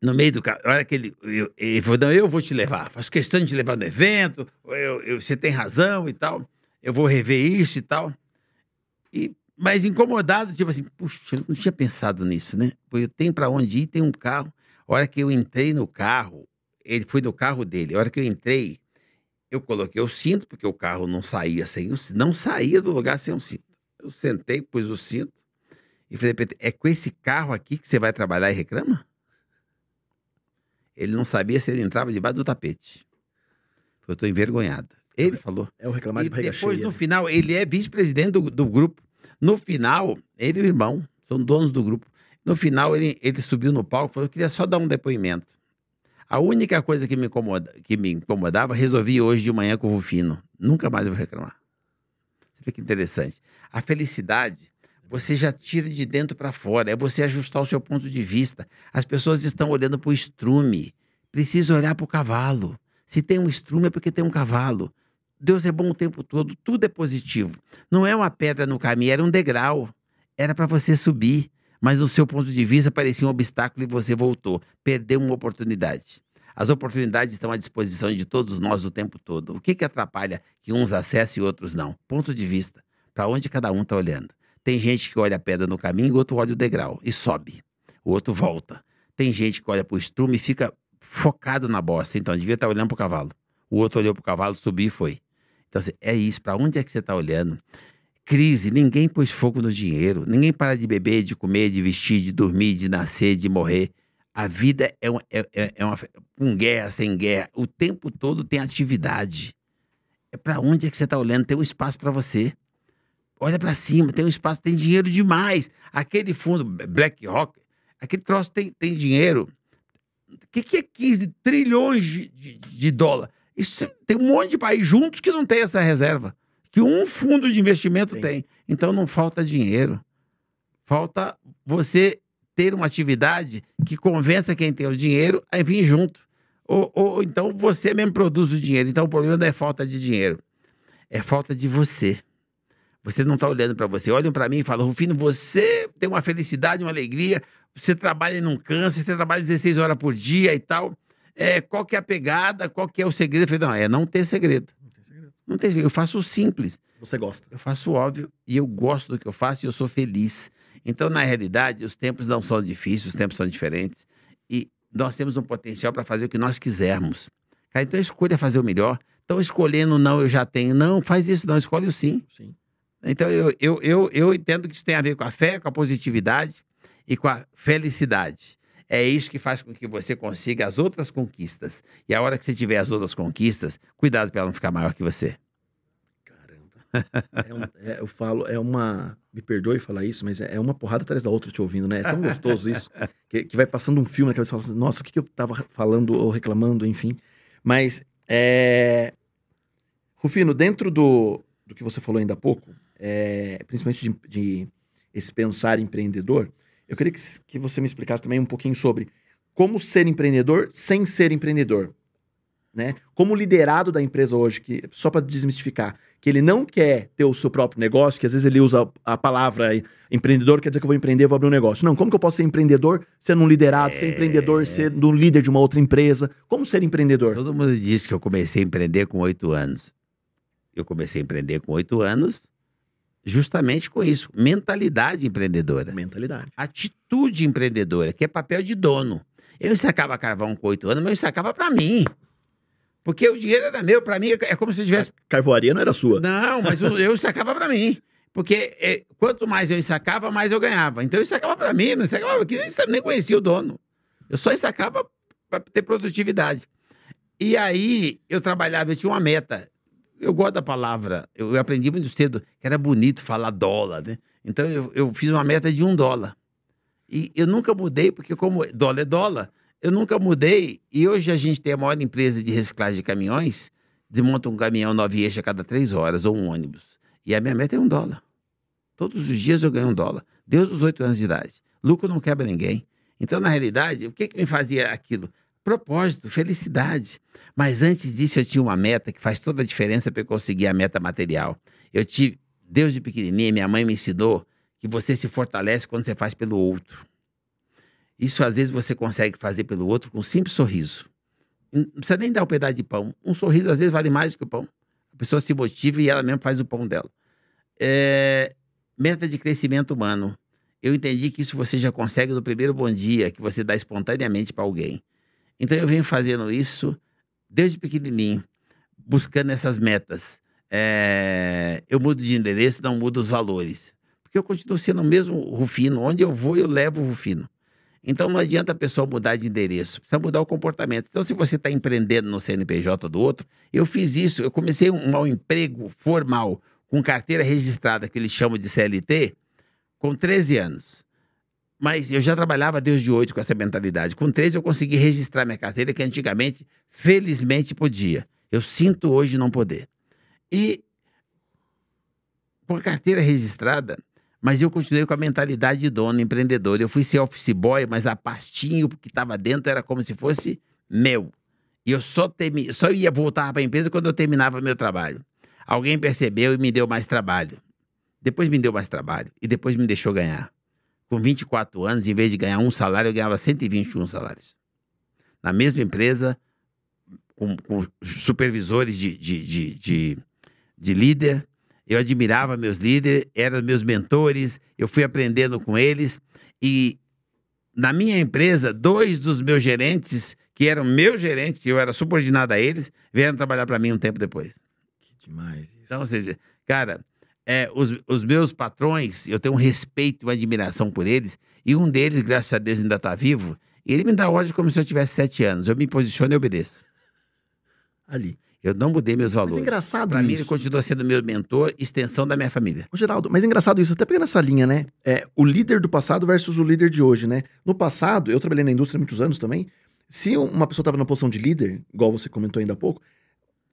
No meio do carro, a hora que ele falou, não, eu vou te levar, faço questão de te levar no evento, você tem razão e tal, eu vou rever isso e tal. Mas incomodado, tipo assim, puxa, eu não tinha pensado nisso, né? Eu tenho pra onde ir, tem um carro. A hora que eu entrei no carro, ele foi no carro dele, a hora que eu entrei, eu coloquei o cinto, porque o carro não saía não saía do lugar sem o cinto. Eu sentei, pus o cinto e falei, é com esse carro aqui que você vai trabalhar e reclama? Ele não sabia se ele entrava debaixo do tapete. Eu estou envergonhado. Ele falou. É o reclamar de barriga cheia. Depois, no final, ele é vice-presidente do grupo. No final, ele e o irmão são donos do grupo. No final, ele subiu no palco e falou, eu queria só dar um depoimento. A única coisa que me incomodava, resolvi hoje de manhã com o Rufino. Nunca mais vou reclamar. Você vê que interessante. A felicidade, você já tira de dentro para fora. É você ajustar o seu ponto de vista. As pessoas estão olhando para o estrume. Precisa olhar para o cavalo. Se tem um estrume é porque tem um cavalo. Deus é bom o tempo todo. Tudo é positivo. Não é uma pedra no caminho, era um degrau. Era para você subir. Mas no seu ponto de vista parecia um obstáculo e você voltou. Perdeu uma oportunidade. As oportunidades estão à disposição de todos nós o tempo todo. O que atrapalha que uns acessem e outros não? Ponto de vista. Para onde cada um está olhando. Tem gente que olha a pedra no caminho, o outro olha o degrau e sobe. O outro volta. Tem gente que olha para o estrume e fica focado na bosta. Então, devia estar olhando para o cavalo. O outro olhou para o cavalo, subiu e foi. Então, assim, é isso. Para onde é que você está olhando? Crise, ninguém pôs fogo no dinheiro, ninguém para de beber, de comer, de vestir, de dormir, de nascer, de morrer. A vida é uma com guerra, sem guerra, o tempo todo tem atividade. É para onde é que você está olhando? Tem um espaço para você. Olha para cima, tem um espaço, tem dinheiro demais. Aquele fundo BlackRock, aquele troço tem dinheiro. O que é 15 trilhões de dólares? Isso, tem um monte de países juntos que não tem essa reserva. Que um fundo de investimento tem. Então não falta dinheiro. Falta você ter uma atividade que convença quem tem o dinheiro a vir junto. Ou então você mesmo produz o dinheiro. Então o problema não é falta de dinheiro. É falta de você. Você não está olhando para você. Olham para mim e falam, Rufino, você tem uma felicidade, uma alegria, você trabalha e não cansa, você trabalha 16 horas por dia e tal. Qual que é a pegada, qual que é o segredo? Eu falei, não ter segredo. Não tem segredo. Eu faço o simples. Você gosta. Eu faço o óbvio e eu gosto do que eu faço e eu sou feliz. Então, na realidade, os tempos não são difíceis, os tempos são diferentes e nós temos um potencial para fazer o que nós quisermos. Cara, então escolha fazer o melhor. Então, escolhendo não, eu já tenho. Não, faz isso não, escolhe o sim. Sim. Então, eu entendo que isso tem a ver com a fé, com a positividade e com a felicidade. É isso que faz com que você consiga as outras conquistas. E a hora que você tiver as outras conquistas, cuidado para ela não ficar maior que você. Caramba. Eu falo, me perdoe falar isso, mas é uma porrada atrás da outra te ouvindo, né? É tão gostoso isso, que vai passando um filme na cabeça e fala assim, nossa, o que eu tava falando ou reclamando, enfim. Mas, Rufino, dentro do que você falou ainda há pouco, principalmente de esse pensar empreendedor, eu queria que você me explicasse também um pouquinho sobre como ser empreendedor sem ser empreendedor, né? Como o liderado da empresa hoje, só para desmistificar, que ele não quer ter o seu próprio negócio, que às vezes ele usa a palavra empreendedor, quer dizer que eu vou empreender, vou abrir um negócio. Não, como que eu posso ser empreendedor sendo um liderado, ser empreendedor, sendo um líder de uma outra empresa? Como ser empreendedor? Todo mundo diz que eu comecei a empreender com 8 anos. Eu comecei a empreender com 8 anos justamente com isso. Mentalidade empreendedora. Mentalidade. Atitude empreendedora, que é papel de dono. Eu ensacava carvão com 8 anos, mas eu ensacava para mim. Porque o dinheiro era meu, para mim é como se eu tivesse... A carvoaria não era sua. Não, mas eu ensacava para mim. Porque quanto mais eu ensacava, mais eu ganhava. Então eu ensacava para mim, não ensacava aqui, nem conhecia o dono. Eu só ensacava para ter produtividade. E aí eu trabalhava, eu tinha uma meta. Eu gosto da palavra, eu aprendi muito cedo que era bonito falar dólar, né? Então eu fiz uma meta de $1. E eu nunca mudei, porque como dólar é dólar, eu nunca mudei. E hoje a gente tem a maior empresa de reciclagem de caminhões, desmonta um caminhão 9 eixos a cada 3 horas, ou um ônibus. E a minha meta é $1. Todos os dias eu ganho $1. Desde os 8 anos de idade. Lucro não quebra ninguém. Então, na realidade, o que me fazia aquilo? Propósito, felicidade. Mas antes disso eu tinha uma meta que faz toda a diferença para eu conseguir a meta material. Desde pequenininha, minha mãe me ensinou que você se fortalece quando você faz pelo outro. Isso às vezes você consegue fazer pelo outro com um simples sorriso. Não precisa nem dar um pedaço de pão. Um sorriso às vezes vale mais do que o pão. A pessoa se motiva e ela mesma faz o pão dela. Meta de crescimento humano. Eu entendi que isso você já consegue no primeiro bom dia, que você dá espontaneamente para alguém. Então eu venho fazendo isso desde pequenininho, buscando essas metas. Eu mudo de endereço, não mudo os valores. Porque eu continuo sendo o mesmo Rufino. Onde eu vou, eu levo o Rufino. Então não adianta a pessoa mudar de endereço, precisa mudar o comportamento. Então se você está empreendendo no CNPJ do outro, eu fiz isso, eu comecei um emprego formal, com carteira registrada, que eles chamam de CLT, com 13 anos. Mas eu já trabalhava desde 8 com essa mentalidade. Com 13 eu consegui registrar minha carteira, que antigamente, felizmente, podia. Eu sinto hoje não poder. E, por carteira registrada, mas eu continuei com a mentalidade de dono, empreendedor. Eu fui ser office boy, mas a pastinha que estava dentro era como se fosse meu. E eu só ia voltar para a empresa quando eu terminava meu trabalho. Alguém percebeu e me deu mais trabalho. Depois me deu mais trabalho. E depois me deixou ganhar. Com 24 anos, em vez de ganhar um salário, eu ganhava 121 salários. Na mesma empresa, com supervisores de líder. Eu admirava meus líderes, eram meus mentores, eu fui aprendendo com eles. E na minha empresa, 2 dos meus gerentes, que eram meus gerentes, eu era subordinado a eles, vieram trabalhar para mim um tempo depois. Que demais isso. Então, ou seja, cara, os meus patrões, eu tenho um respeito e uma admiração por eles, e um deles, graças a Deus, ainda está vivo, e ele me dá ordem como se eu tivesse 7 anos. Eu me posiciono e obedeço. Ali. Eu não mudei meus valores. Mas é engraçado Pra isso. mim, ele continua sendo meu mentor, extensão da minha família. Ô, Geraldo, mas é engraçado isso, até pegando essa linha, né? O líder do passado versus o líder de hoje, né? No passado, eu trabalhei na indústria há muitos anos também. Se uma pessoa estava na posição de líder, igual você comentou ainda há pouco,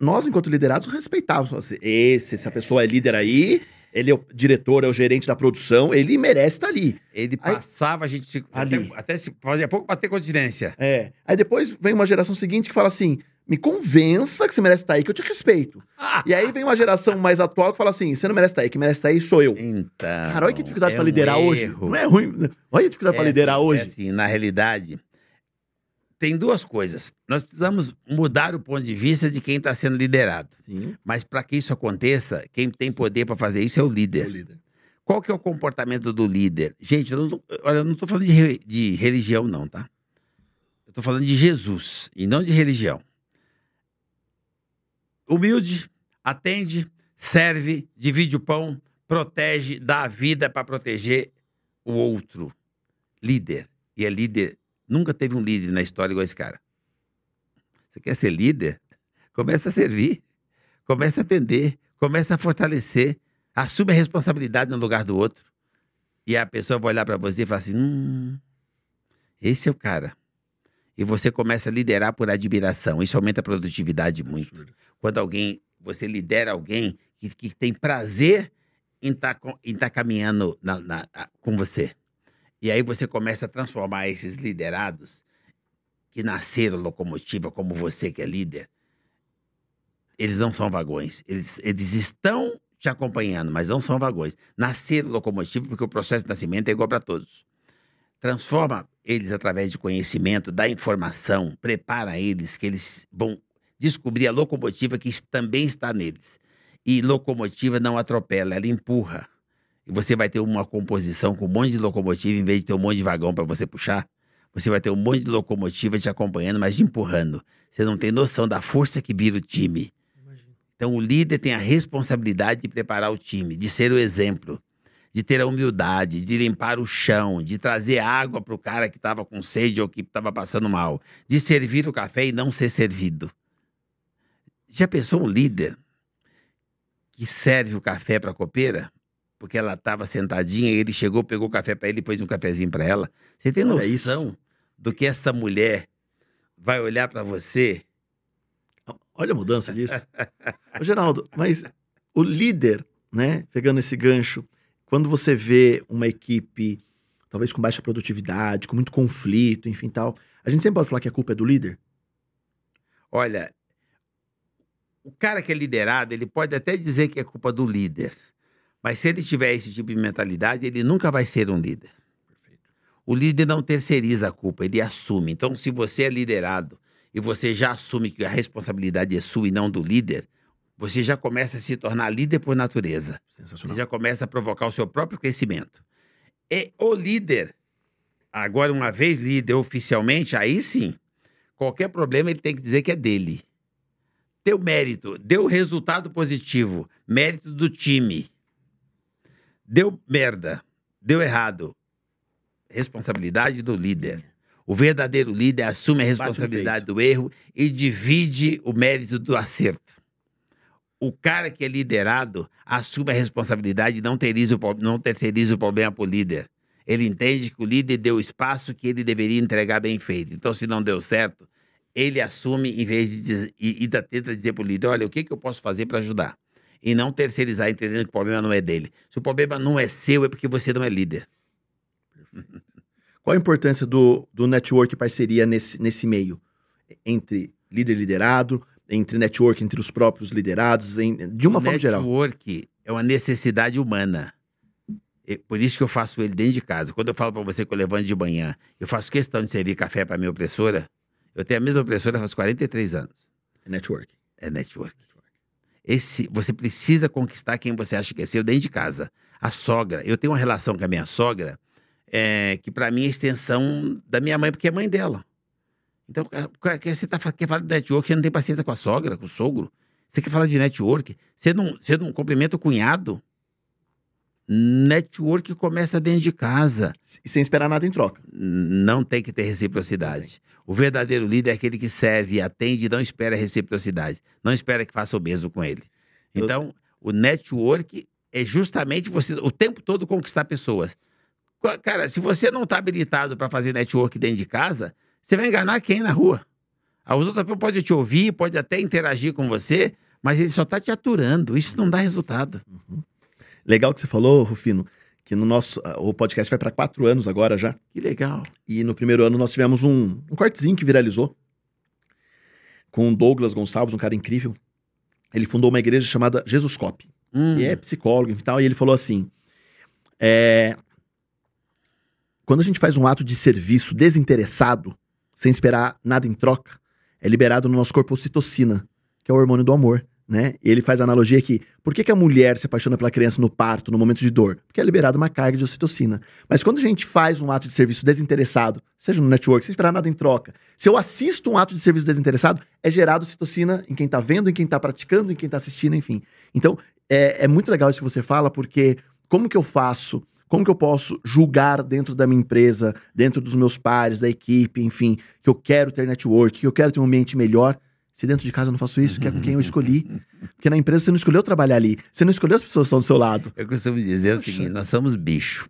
nós, enquanto liderados, respeitávamos. Se a pessoa é líder aí, ele é o diretor, é o gerente da produção, ele merece estar ali. Ele passava, a gente Ali. até se fazia pouco para ter continência. Aí depois vem uma geração seguinte que fala assim, me convença que você merece estar aí, que eu te respeito. E aí vem uma geração mais atual que fala assim, você não merece estar aí, quem merece estar aí sou eu. Então, Cara, olha que dificuldade pra liderar um hoje. erro. Não é ruim. Olha a dificuldade pra liderar hoje. Assim, na realidade, tem 2 coisas. Nós precisamos mudar o ponto de vista de quem está sendo liderado. Sim, Mas para que isso aconteça, quem tem poder para fazer isso é o é líder. o líder. Qual que é o comportamento do líder? Gente, eu não estou falando de religião, não, tá? Eu estou falando de Jesus e não de religião. Humilde, atende, serve, divide o pão, protege, dá a vida para proteger o outro. Líder. E é líder. Nunca teve um líder na história igual esse cara. Você quer ser líder? Começa a servir. Começa a atender. Começa a fortalecer. Assume a responsabilidade no lugar do outro. E a pessoa vai olhar para você e falar assim, esse é o cara. E você começa a liderar por admiração. Isso aumenta a produtividade muito. Absurdo. Quando você lidera alguém que tem prazer em tá caminhando com você. E aí você começa a transformar esses liderados que nasceram locomotiva, como você que é líder. Eles não são vagões. Eles estão te acompanhando, mas não são vagões. Nasceram locomotiva porque o processo de nascimento é igual para todos. Transforma eles através de conhecimento, da informação, prepara eles que eles vão descobrir a locomotiva que também está neles. E locomotiva não atropela, ela empurra. E você vai ter uma composição com um monte de locomotiva, em vez de ter um monte de vagão para você puxar, você vai ter um monte de locomotiva te acompanhando, mas te empurrando. Você não tem noção da força que vira o time. Então o líder tem a responsabilidade de preparar o time, de ser o exemplo, de ter a humildade, de limpar o chão, de trazer água para o cara que estava com sede ou que estava passando mal, de servir o café e não ser servido. Já pensou um líder que serve o café para a copeira? Porque ela estava sentadinha e ele chegou, pegou o café para ele e pôs um cafezinho para ela. Você tem noção do que essa mulher vai olhar para você? Olha a mudança disso. Ô, Geraldo, mas o líder, né, pegando esse gancho, quando você vê uma equipe, talvez com baixa produtividade, com muito conflito, enfim tal, a gente sempre pode falar que a culpa é do líder? Olha, o cara que é liderado, ele pode até dizer que é culpa do líder. Mas se ele tiver esse tipo de mentalidade, ele nunca vai ser um líder. O líder não terceiriza a culpa, ele assume. Então, se você é liderado e você já assume que a responsabilidade é sua e não do líder, você já começa a se tornar líder por natureza. Sensacional. Você já começa a provocar o seu próprio crescimento. E o líder, agora uma vez líder oficialmente, aí sim, qualquer problema ele tem que dizer que é dele. Teu mérito, deu resultado positivo, mérito do time. Deu merda, deu errado, responsabilidade do líder. O verdadeiro líder assume a responsabilidade do erro e divide o mérito do acerto. O cara que é liderado assume a responsabilidade e não terceiriza o problema para o líder. Ele entende que o líder deu o espaço que ele deveria entregar bem feito. Então, se não deu certo, ele assume em vez de dizer, e tenta dizer para o líder, olha, o que eu posso fazer para ajudar? E não terceirizar, entendendo que o problema não é dele. Se o problema não é seu, é porque você não é líder. Qual a importância do network e parceria nesse meio? Entre líder e liderado, entre network, entre os próprios liderados, de uma forma geral. Network é uma necessidade humana. Por isso que eu faço ele dentro de casa. Quando eu falo para você que eu levanto de manhã, eu faço questão de servir café para minha opressora. Eu tenho a mesma opressora faz 43 anos. É network. É network. Você precisa conquistar quem você acha que é seu dentro de casa. A sogra. Eu tenho uma relação com a minha sogra que para mim é extensão da minha mãe, porque é mãe dela. Então, você quer falar de network, você não tem paciência com a sogra, com o sogro. Você quer falar de network, você não cumprimenta o cunhado. Network começa dentro de casa. Sem esperar nada em troca. Não tem que ter reciprocidade. O verdadeiro líder é aquele que serve, atende e não espera reciprocidade. Não espera que faça o mesmo com ele. Então, o network é justamente você, o tempo todo, conquistar pessoas. Cara, se você não está habilitado para fazer network dentro de casa, você vai enganar quem na rua? A outra pessoa pode te ouvir, pode até interagir com você, mas ele só está te aturando. Isso não dá resultado. Uhum. Legal que você falou, Rufino, que o podcast vai para 4 anos agora já. Que legal. E no primeiro ano nós tivemos um cortezinho que viralizou com o Douglas Gonçalves, um cara incrível. Ele fundou uma igreja chamada Jesuscope. E é psicólogo e tal, e ele falou assim, quando a gente faz um ato de serviço desinteressado, sem esperar nada em troca, é liberado no nosso corpo ocitocina, que é o hormônio do amor, né? E ele faz a analogia aqui. Por que a mulher se apaixona pela criança no parto, no momento de dor? Porque é liberada uma carga de ocitocina. Mas quando a gente faz um ato de serviço desinteressado, seja no network, sem esperar nada em troca, se eu assisto um ato de serviço desinteressado, é gerado ocitocina em quem tá vendo, em quem tá praticando, em quem tá assistindo, enfim. Então, é muito legal isso que você fala, porque como que eu posso julgar dentro da minha empresa, dentro dos meus pares, da equipe, enfim, que eu quero ter network, que eu quero ter um ambiente melhor, se dentro de casa eu não faço isso, que é com quem eu escolhi. Porque na empresa você não escolheu trabalhar ali, você não escolheu as pessoas que estão do seu lado. Eu costumo dizer o seguinte, nós somos bicho.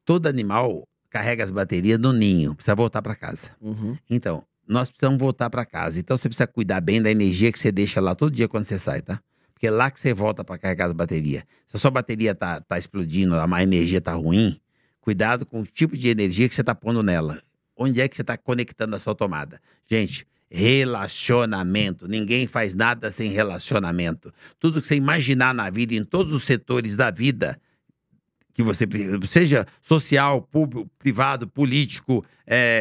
Todo animal carrega as baterias no ninho, precisa voltar para casa. Uhum. Então, nós precisamos voltar para casa. Então, você precisa cuidar bem da energia que você deixa lá todo dia quando você sai, tá? Porque é lá que você volta para carregar as baterias. Se a sua bateria tá explodindo, a energia tá ruim, cuidado com o tipo de energia que você tá pondo nela. Onde é que você tá conectando a sua tomada? Gente, relacionamento. Ninguém faz nada sem relacionamento. Tudo que você imaginar na vida, em todos os setores da vida, que você seja social, público, privado, político,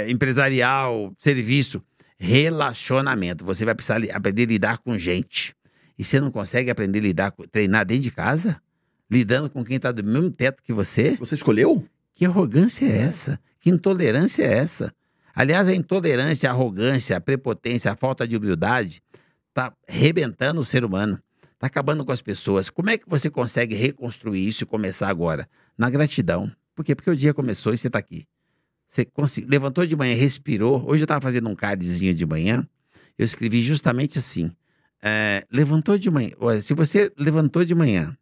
empresarial, serviço, relacionamento. Você vai precisar aprender a lidar com gente. E você não consegue aprender a treinar dentro de casa? Lidando com quem está do mesmo teto que você? Você escolheu? Que arrogância é essa? Que intolerância é essa? Aliás, a intolerância, a arrogância, a prepotência, a falta de humildade está arrebentando o ser humano. Está acabando com as pessoas. Como é que você consegue reconstruir isso e começar agora? Na gratidão. Por quê? Porque o dia começou e você está aqui. Você levantou de manhã, respirou. Hoje eu estava fazendo um cardzinho de manhã. Eu escrevi justamente assim. Levantou de manhã. Olha, se você levantou de manhã,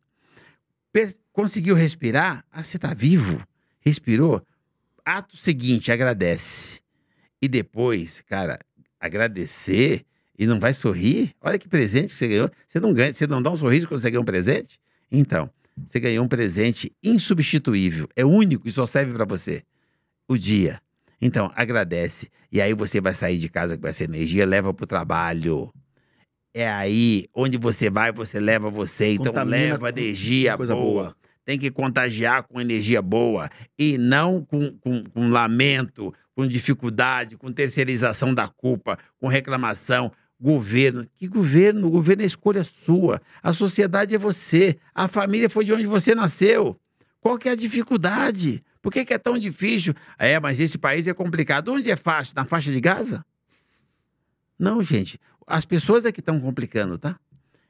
conseguiu respirar, você está vivo. Respirou. Ato seguinte, agradece. E depois, cara, agradecer e não vai sorrir? Olha que presente que você ganhou. Você não dá um sorriso quando você ganha um presente? Então, você ganhou um presente insubstituível. É único e só serve para você. O dia. Então, agradece. E aí você vai sair de casa com essa energia, leva pro trabalho. É aí, onde você vai, você leva você. Então, Contamina leva energia coisa boa. Tem que contagiar com energia boa. E não com lamento, com dificuldade, com terceirização da culpa, com reclamação. Governo. Que governo? O governo é escolha sua. A sociedade é você. A família foi de onde você nasceu. Qual que é a dificuldade? Por que é tão difícil? Mas esse país é complicado. Onde é fácil? Na faixa de Gaza? Não, gente. As pessoas é que estão complicando, tá?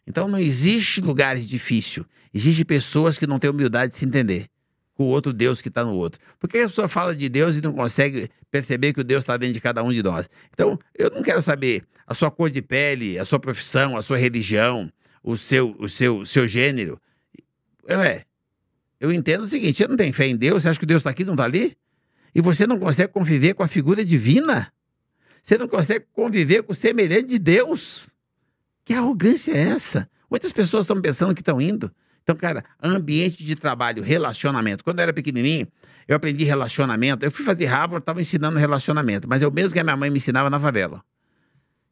Então não existe lugares difíceis. Existem pessoas que não têm humildade de se entender com o outro Deus que está no outro. Por que a pessoa fala de Deus e não consegue perceber que o Deus está dentro de cada um de nós? Então, eu não quero saber a sua cor de pele, a sua profissão, a sua religião, o seu gênero. eu entendo o seguinte, você não tem fé em Deus, você acha que Deus está aqui e não está ali? E você não consegue conviver com a figura divina? Você não consegue conviver com o semelhante de Deus? Que arrogância é essa? Muitas pessoas estão pensando que estão indo. Então, cara, ambiente de trabalho, relacionamento. Quando eu era pequenininho, eu aprendi relacionamento. Eu fui fazer Harvard, estava ensinando relacionamento. Mas é o mesmo que a minha mãe me ensinava na favela.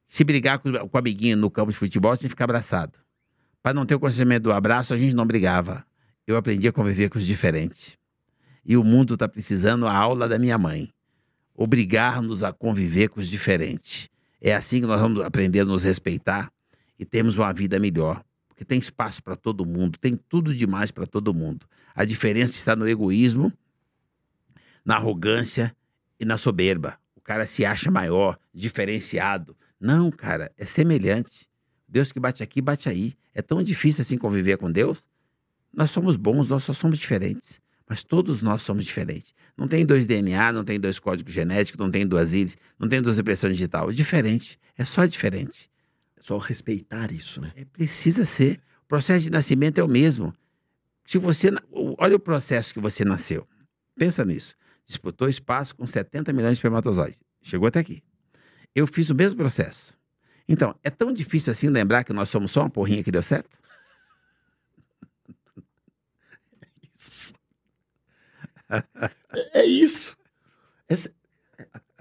Se brigar com o amiguinho no campo de futebol, a gente fica abraçado. Para não ter o conhecimento do abraço, a gente não brigava. Eu aprendi a conviver com os diferentes. E o mundo está precisando a aula da minha mãe. Obrigar-nos a conviver com os diferentes. É assim que nós vamos aprender a nos respeitar e temos uma vida melhor. Porque tem espaço para todo mundo, tem tudo demais para todo mundo. A diferença está no egoísmo, na arrogância e na soberba. O cara se acha maior, diferenciado. Não, cara, é semelhante. Deus que bate aqui, bate aí. É tão difícil assim conviver com Deus. Nós somos bons, nós só somos diferentes. Mas todos nós somos diferentes. Não tem 2 DNA, não tem 2 códigos genéticos, não tem 2 íris, não tem 2 impressões digital. É diferente, é só diferente. É só respeitar isso, né? Precisa ser. O processo de nascimento é o mesmo. Se você, olha o processo que você nasceu. Pensa nisso. Disputou espaço com 70 milhões de espermatozoides. Chegou até aqui. Eu fiz o mesmo processo. Então, é tão difícil assim lembrar que nós somos só uma porrinha que deu certo? Isso. É isso.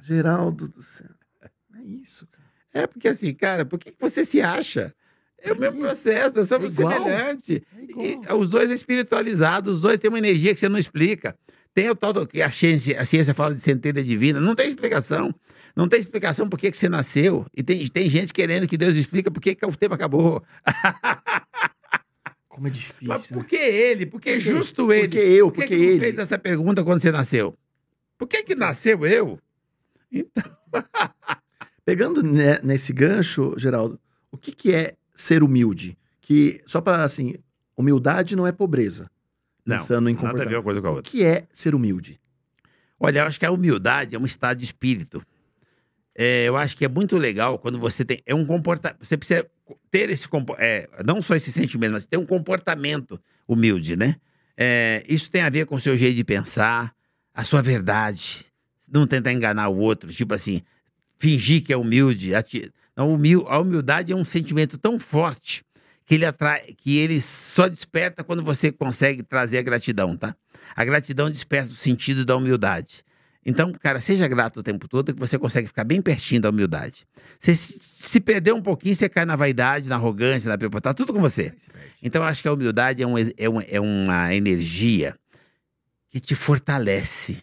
Geraldo do céu. É isso, cara. É porque assim, cara, por que você se acha? É o mesmo processo, nós somos semelhantes. Os dois espiritualizados, os dois têm uma energia que você não explica. Tem o tal do que a ciência fala de centelha divina, não tem explicação. Não tem explicação por que você nasceu. E tem gente querendo que Deus explica por que o tempo acabou. Como é difícil. Mas por que ele? Por que justo ele? Por que ele fez essa pergunta quando você nasceu? Por que nasceu eu? Então... Pegando nesse gancho, Geraldo, o que é ser humilde? Que, só para, assim, humildade não é pobreza. Não, Pensando em nada a ver uma coisa com a outra. O que é ser humilde? Olha, eu acho que a humildade é um estado de espírito. Eu acho que é muito legal quando você tem... É um comportamento... Você precisa ter esse... não só esse sentimento, mas ter um comportamento humilde, né? Isso tem a ver com o seu jeito de pensar, a sua verdade. Não tentar enganar o outro, tipo assim... Fingir que é humilde. A humildade é um sentimento tão forte que ele só desperta quando você consegue trazer a gratidão, tá? A gratidão desperta o sentido da humildade. Então, cara, seja grato o tempo todo que você consegue ficar bem pertinho da humildade. Você se perder um pouquinho, você cai na vaidade, na arrogância, na preocupação, tá tudo com você. Então, eu acho que a humildade é uma energia que te fortalece.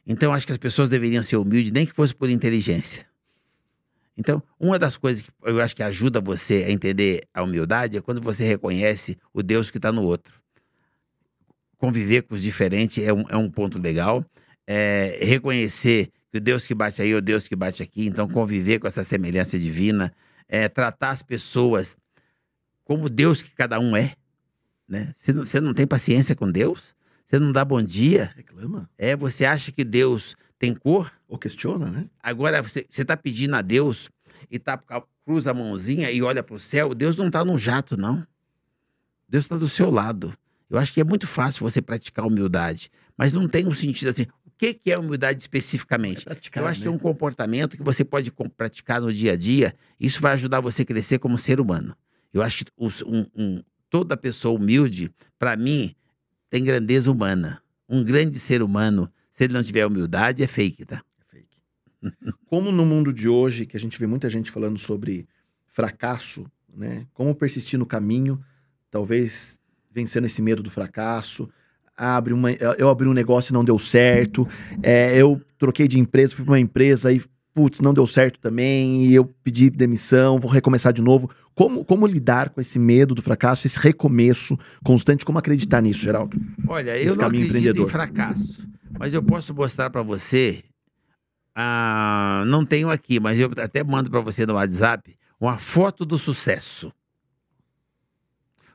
Então, eu acho que as pessoas deveriam ser humildes, nem que fosse por inteligência. Então, uma das coisas que eu acho que ajuda você a entender a humildade é quando você reconhece o Deus que está no outro. Conviver com os diferentes é um ponto legal. Reconhecer que o Deus que bate aí é o Deus que bate aqui. Então, conviver com essa semelhança divina. Tratar as pessoas como Deus que cada um é. Né? Você não tem paciência com Deus? Você não dá bom dia? Reclama. Você acha que Deus tem cor? Ou questiona, né? Agora, você está pedindo a Deus e cruza a mãozinha e olha para o céu. Deus não está num jato, não. Deus está do seu lado. Eu acho que é muito fácil você praticar humildade, mas não tem um sentido assim. O que é humildade especificamente? Eu acho que é um comportamento que você pode praticar no dia a dia. Isso vai ajudar você a crescer como ser humano. Eu acho que toda pessoa humilde, para mim, tem grandeza humana. Um grande ser humano, se ele não tiver humildade, é fake, tá? É fake. Como no mundo de hoje, que a gente vê muita gente falando sobre fracasso, né? Como persistir no caminho, talvez vencendo esse medo do fracasso. Eu abri um negócio e não deu certo. Eu troquei de empresa, fui para uma empresa e, putz, não deu certo também. E eu pedi demissão, vou recomeçar de novo. Como lidar com esse medo do fracasso, esse recomeço constante? Como acreditar nisso, Geraldo? Olha, eu não acredito em fracasso, mas eu posso mostrar para você, não tenho aqui, mas eu até mando para você no WhatsApp, uma foto do sucesso.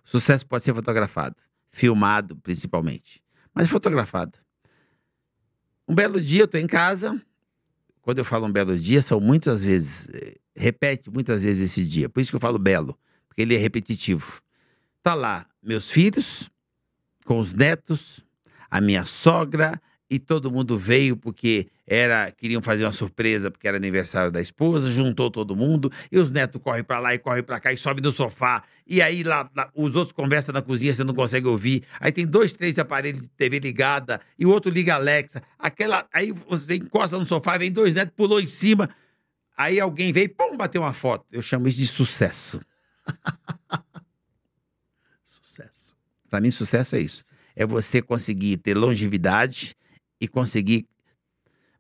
O sucesso pode ser fotografado, filmado principalmente, mas fotografado. Um belo dia eu estou em casa, quando eu falo um belo dia, são muitas vezes... Repete muitas vezes esse dia. Por isso que eu falo belo, porque ele é repetitivo. Tá lá meus filhos, com os netos, a minha sogra, e todo mundo veio porque queriam fazer uma surpresa porque era aniversário da esposa, juntou todo mundo, e os netos correm pra lá e correm pra cá e sobem no sofá, e aí os outros conversam na cozinha, você não consegue ouvir, aí tem 2, 3 aparelhos de TV ligada, e o outro liga Alexa, aí você encosta no sofá, vem 2 netos, pulou em cima, aí alguém veio e pum, bateu uma foto. Eu chamo isso de sucesso. Sucesso. Pra mim, sucesso é isso. É você conseguir ter longevidade e conseguir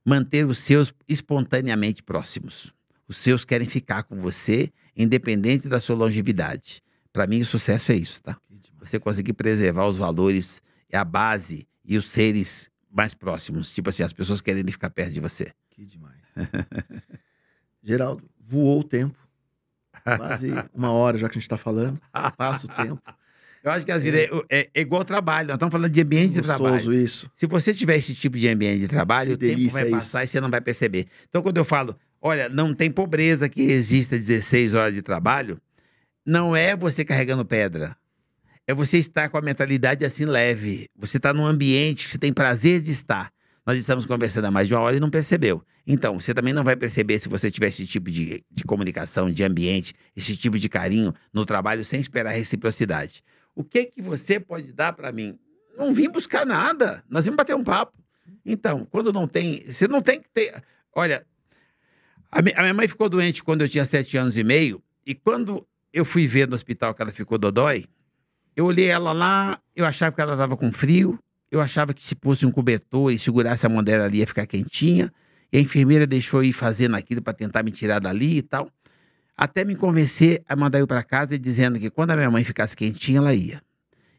manter os seus espontaneamente próximos. Os seus querem ficar com você, independente da sua longevidade. Para mim, o sucesso é isso, tá? Você conseguir preservar os valores, a base e os seres mais próximos. Tipo assim, as pessoas querem ficar perto de você. Que demais. Geraldo, voou o tempo. Quase 1 hora já que a gente tá falando. Passa o tempo. Eu acho que é igual trabalho. Nós estamos falando de ambiente de trabalho. Isso. Se você tiver esse tipo de ambiente de trabalho, o tempo vai passar e você não vai perceber. Então, quando eu falo, olha, não tem pobreza que exista 16 horas de trabalho, não é você carregando pedra. É você estar com a mentalidade assim leve. Você está num ambiente que você tem prazer de estar. Nós estamos conversando há mais de 1 hora e não percebeu. Então, você também não vai perceber se você tiver esse tipo de comunicação, de ambiente, esse tipo de carinho no trabalho sem esperar reciprocidade. O que você pode dar para mim? Não vim buscar nada. Nós vimos bater um papo. Então, quando não tem... Você não tem que ter... Olha, a minha mãe ficou doente quando eu tinha 7 anos e meio. E quando eu fui ver no hospital que ela ficou dodói, eu olhei ela lá, eu achava que ela estava com frio. Eu achava que se fosse um cobertor e segurasse a mão dela ali ia ficar quentinha. E a enfermeira deixou eu ir fazendo aquilo para tentar me tirar dali e tal. Até me convencer a mandar eu para casa dizendo que quando a minha mãe ficasse quentinha, ela ia.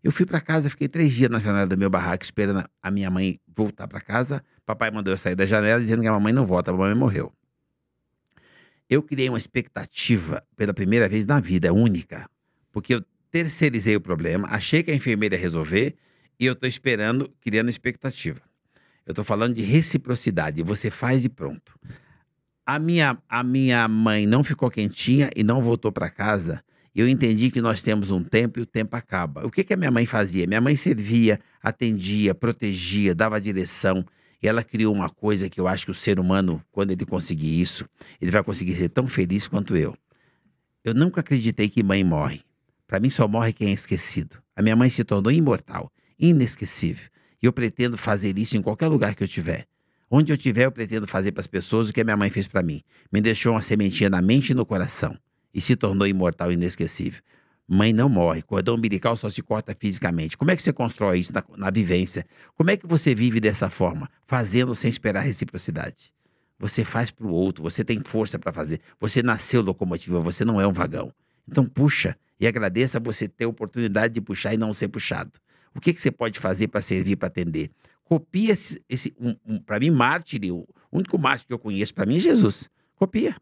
Eu fui para casa, fiquei 3 dias na janela do meu barraco esperando a minha mãe voltar para casa. Papai mandou eu sair da janela dizendo que a mamãe não volta, a mamãe morreu. Eu criei uma expectativa pela primeira vez na vida, única. Porque eu terceirizei o problema, achei que a enfermeira ia resolver e eu estou esperando, criando expectativa. Eu estou falando de reciprocidade, você faz e pronto. A minha mãe não ficou quentinha e não voltou para casa. Eu entendi que nós temos um tempo e o tempo acaba. O que a minha mãe fazia? Minha mãe servia, atendia, protegia, dava direção. E ela criou uma coisa que eu acho que o ser humano, quando ele conseguir isso, ele vai conseguir ser tão feliz quanto eu. Eu nunca acreditei que mãe morre. Para mim só morre quem é esquecido. A minha mãe se tornou imortal, inesquecível. E eu pretendo fazer isso em qualquer lugar que eu tiver. Onde eu estiver, eu pretendo fazer para as pessoas o que a minha mãe fez para mim. Me deixou uma sementinha na mente e no coração. E se tornou imortal e inesquecível. Mãe não morre. Cordão umbilical só se corta fisicamente. Como é que você constrói isso na vivência? Como é que você vive dessa forma? Fazendo sem esperar reciprocidade. Você faz para o outro. Você tem força para fazer. Você nasceu locomotiva. Você não é um vagão. Então puxa e agradeça você ter a oportunidade de puxar e não ser puxado. O que você pode fazer para servir, para atender? Copia para mim, mártir, o único mártir que eu conheço, para mim, é Jesus. Copia.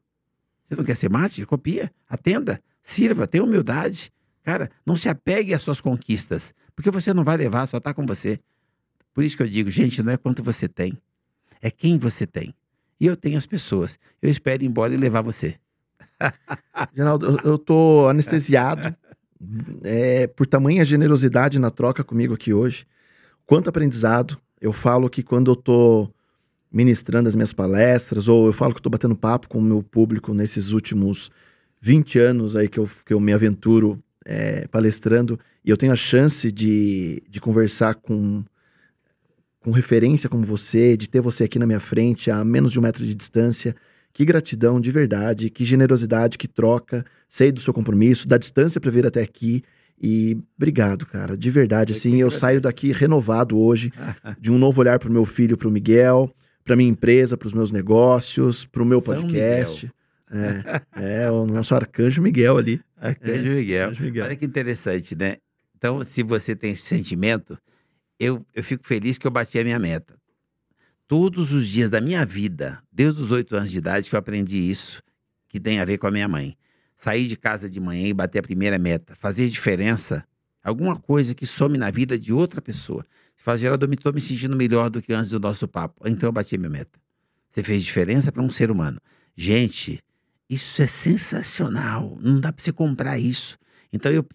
Você não quer ser mártir? Copia. Atenda. Sirva. Tenha humildade. Cara, não se apegue às suas conquistas, porque você não vai levar, só está com você. Por isso que eu digo, gente, não é quanto você tem, é quem você tem. E eu tenho as pessoas. Eu espero ir embora e levar você. Geraldo, eu tô anestesiado por tamanha generosidade na troca comigo aqui hoje. Quanto aprendizado. Eu falo que quando eu tô ministrando as minhas palestras, ou eu falo que eu tô batendo papo com o meu público nesses últimos 20 anos aí que eu me aventuro palestrando, e eu tenho a chance de conversar com referência como você, de ter você aqui na minha frente a menos de 1 metro de distância. Que gratidão, de verdade, que generosidade, que troca. Sei do seu compromisso, da distância para vir até aqui. E obrigado, cara, de verdade. Assim, eu saio daqui renovado hoje, de um novo olhar para o meu filho, para o Miguel, para minha empresa, para os meus negócios, para o meu podcast. O nosso arcanjo Miguel ali. Arcanjo Miguel. Olha que interessante, né? Então, se você tem esse sentimento, eu fico feliz que eu bati a minha meta. Todos os dias da minha vida, desde os 8 anos de idade, que eu aprendi isso, que tem a ver com a minha mãe. Sair de casa de manhã e bater a primeira meta. Fazer diferença, alguma coisa que some na vida de outra pessoa. Faz, Geraldo, eu estou me sentindo melhor do que antes do nosso papo. Então eu bati a minha meta. Você fez diferença para um ser humano. Gente, isso é sensacional. Não dá para você comprar isso. Então eu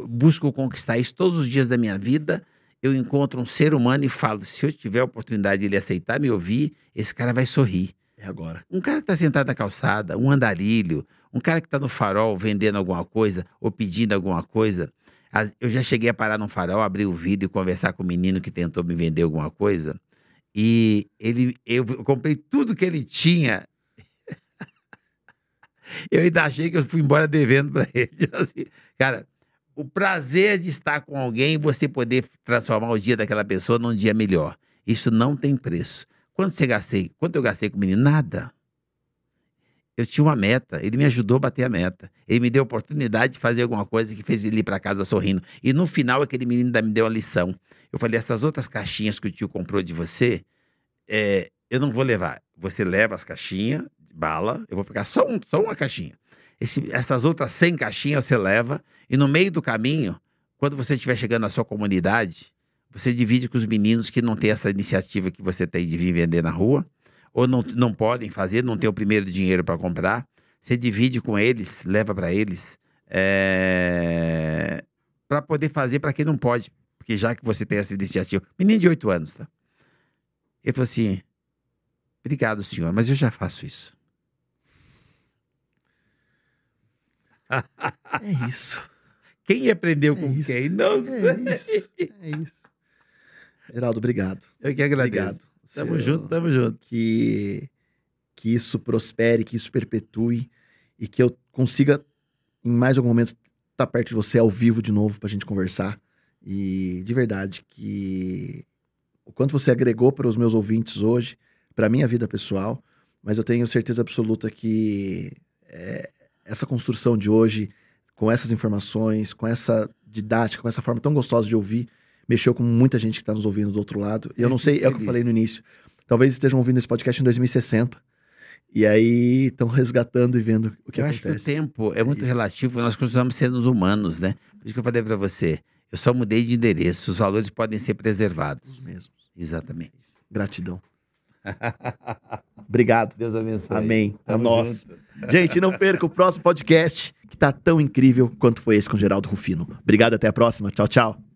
busco conquistar isso todos os dias da minha vida eu encontro um ser humano e falo, se eu tiver a oportunidade de ele aceitar me ouvir, esse cara vai sorrir. É agora. Um cara que está sentado na calçada, um andarilho, um cara que está no farol vendendo alguma coisa ou pedindo alguma coisa. Eu já cheguei a parar num farol, abrir o vidro e conversar com o menino que tentou me vender alguma coisa. E eu comprei tudo que ele tinha. Eu ainda achei que eu fui embora devendo para ele. Assim, cara, o prazer de estar com alguém e você poder transformar o dia daquela pessoa num dia melhor. Isso não tem preço. Quanto eu gastei com o menino? Nada. Eu tinha uma meta, ele me ajudou a bater a meta. Ele me deu a oportunidade de fazer alguma coisa que fez ele ir para casa sorrindo. E no final, aquele menino ainda me deu uma lição. Eu falei, essas outras caixinhas que o tio comprou de você, eu não vou levar. Você leva as caixinhas de bala, eu vou pegar só uma caixinha. Essas outras 100 caixinhas você leva, e no meio do caminho, quando você estiver chegando na sua comunidade, você divide com os meninos que não têm essa iniciativa que você tem de vir vender na rua, ou não podem fazer, não tem o primeiro dinheiro para comprar. Você divide com eles, leva para eles, para poder fazer para quem não pode, porque já que você tem essa iniciativa. Menino de 8 anos, tá? Ele falou assim, obrigado, senhor, mas eu já faço isso. É isso. Quem aprendeu com quem? Não sei. É isso. Geraldo, obrigado. Eu que agradeço. Obrigado. Tamo junto. Que isso prospere, que isso perpetue e que eu consiga, em mais algum momento, estar perto de você ao vivo de novo pra gente conversar. E de verdade, que o quanto você agregou para os meus ouvintes hoje, pra minha vida pessoal, mas eu tenho certeza absoluta que essa construção de hoje, com essas informações, com essa didática, com essa forma tão gostosa de ouvir, mexeu com muita gente que está nos ouvindo do outro lado. E eu não sei, é o que eu falei no início. Talvez estejam ouvindo esse podcast em 2060. E aí estão resgatando e vendo o que acontece. Eu acho que o tempo é muito relativo. Nós continuamos sendo humanos, né? Por isso que eu falei para você. Eu só mudei de endereço. Os valores podem ser preservados. Os mesmos. Exatamente. Gratidão. Obrigado. Deus abençoe. Amém. A nós. Gente, não perca o próximo podcast, que tá tão incrível quanto foi esse com Geraldo Rufino. Obrigado, até a próxima. Tchau, tchau.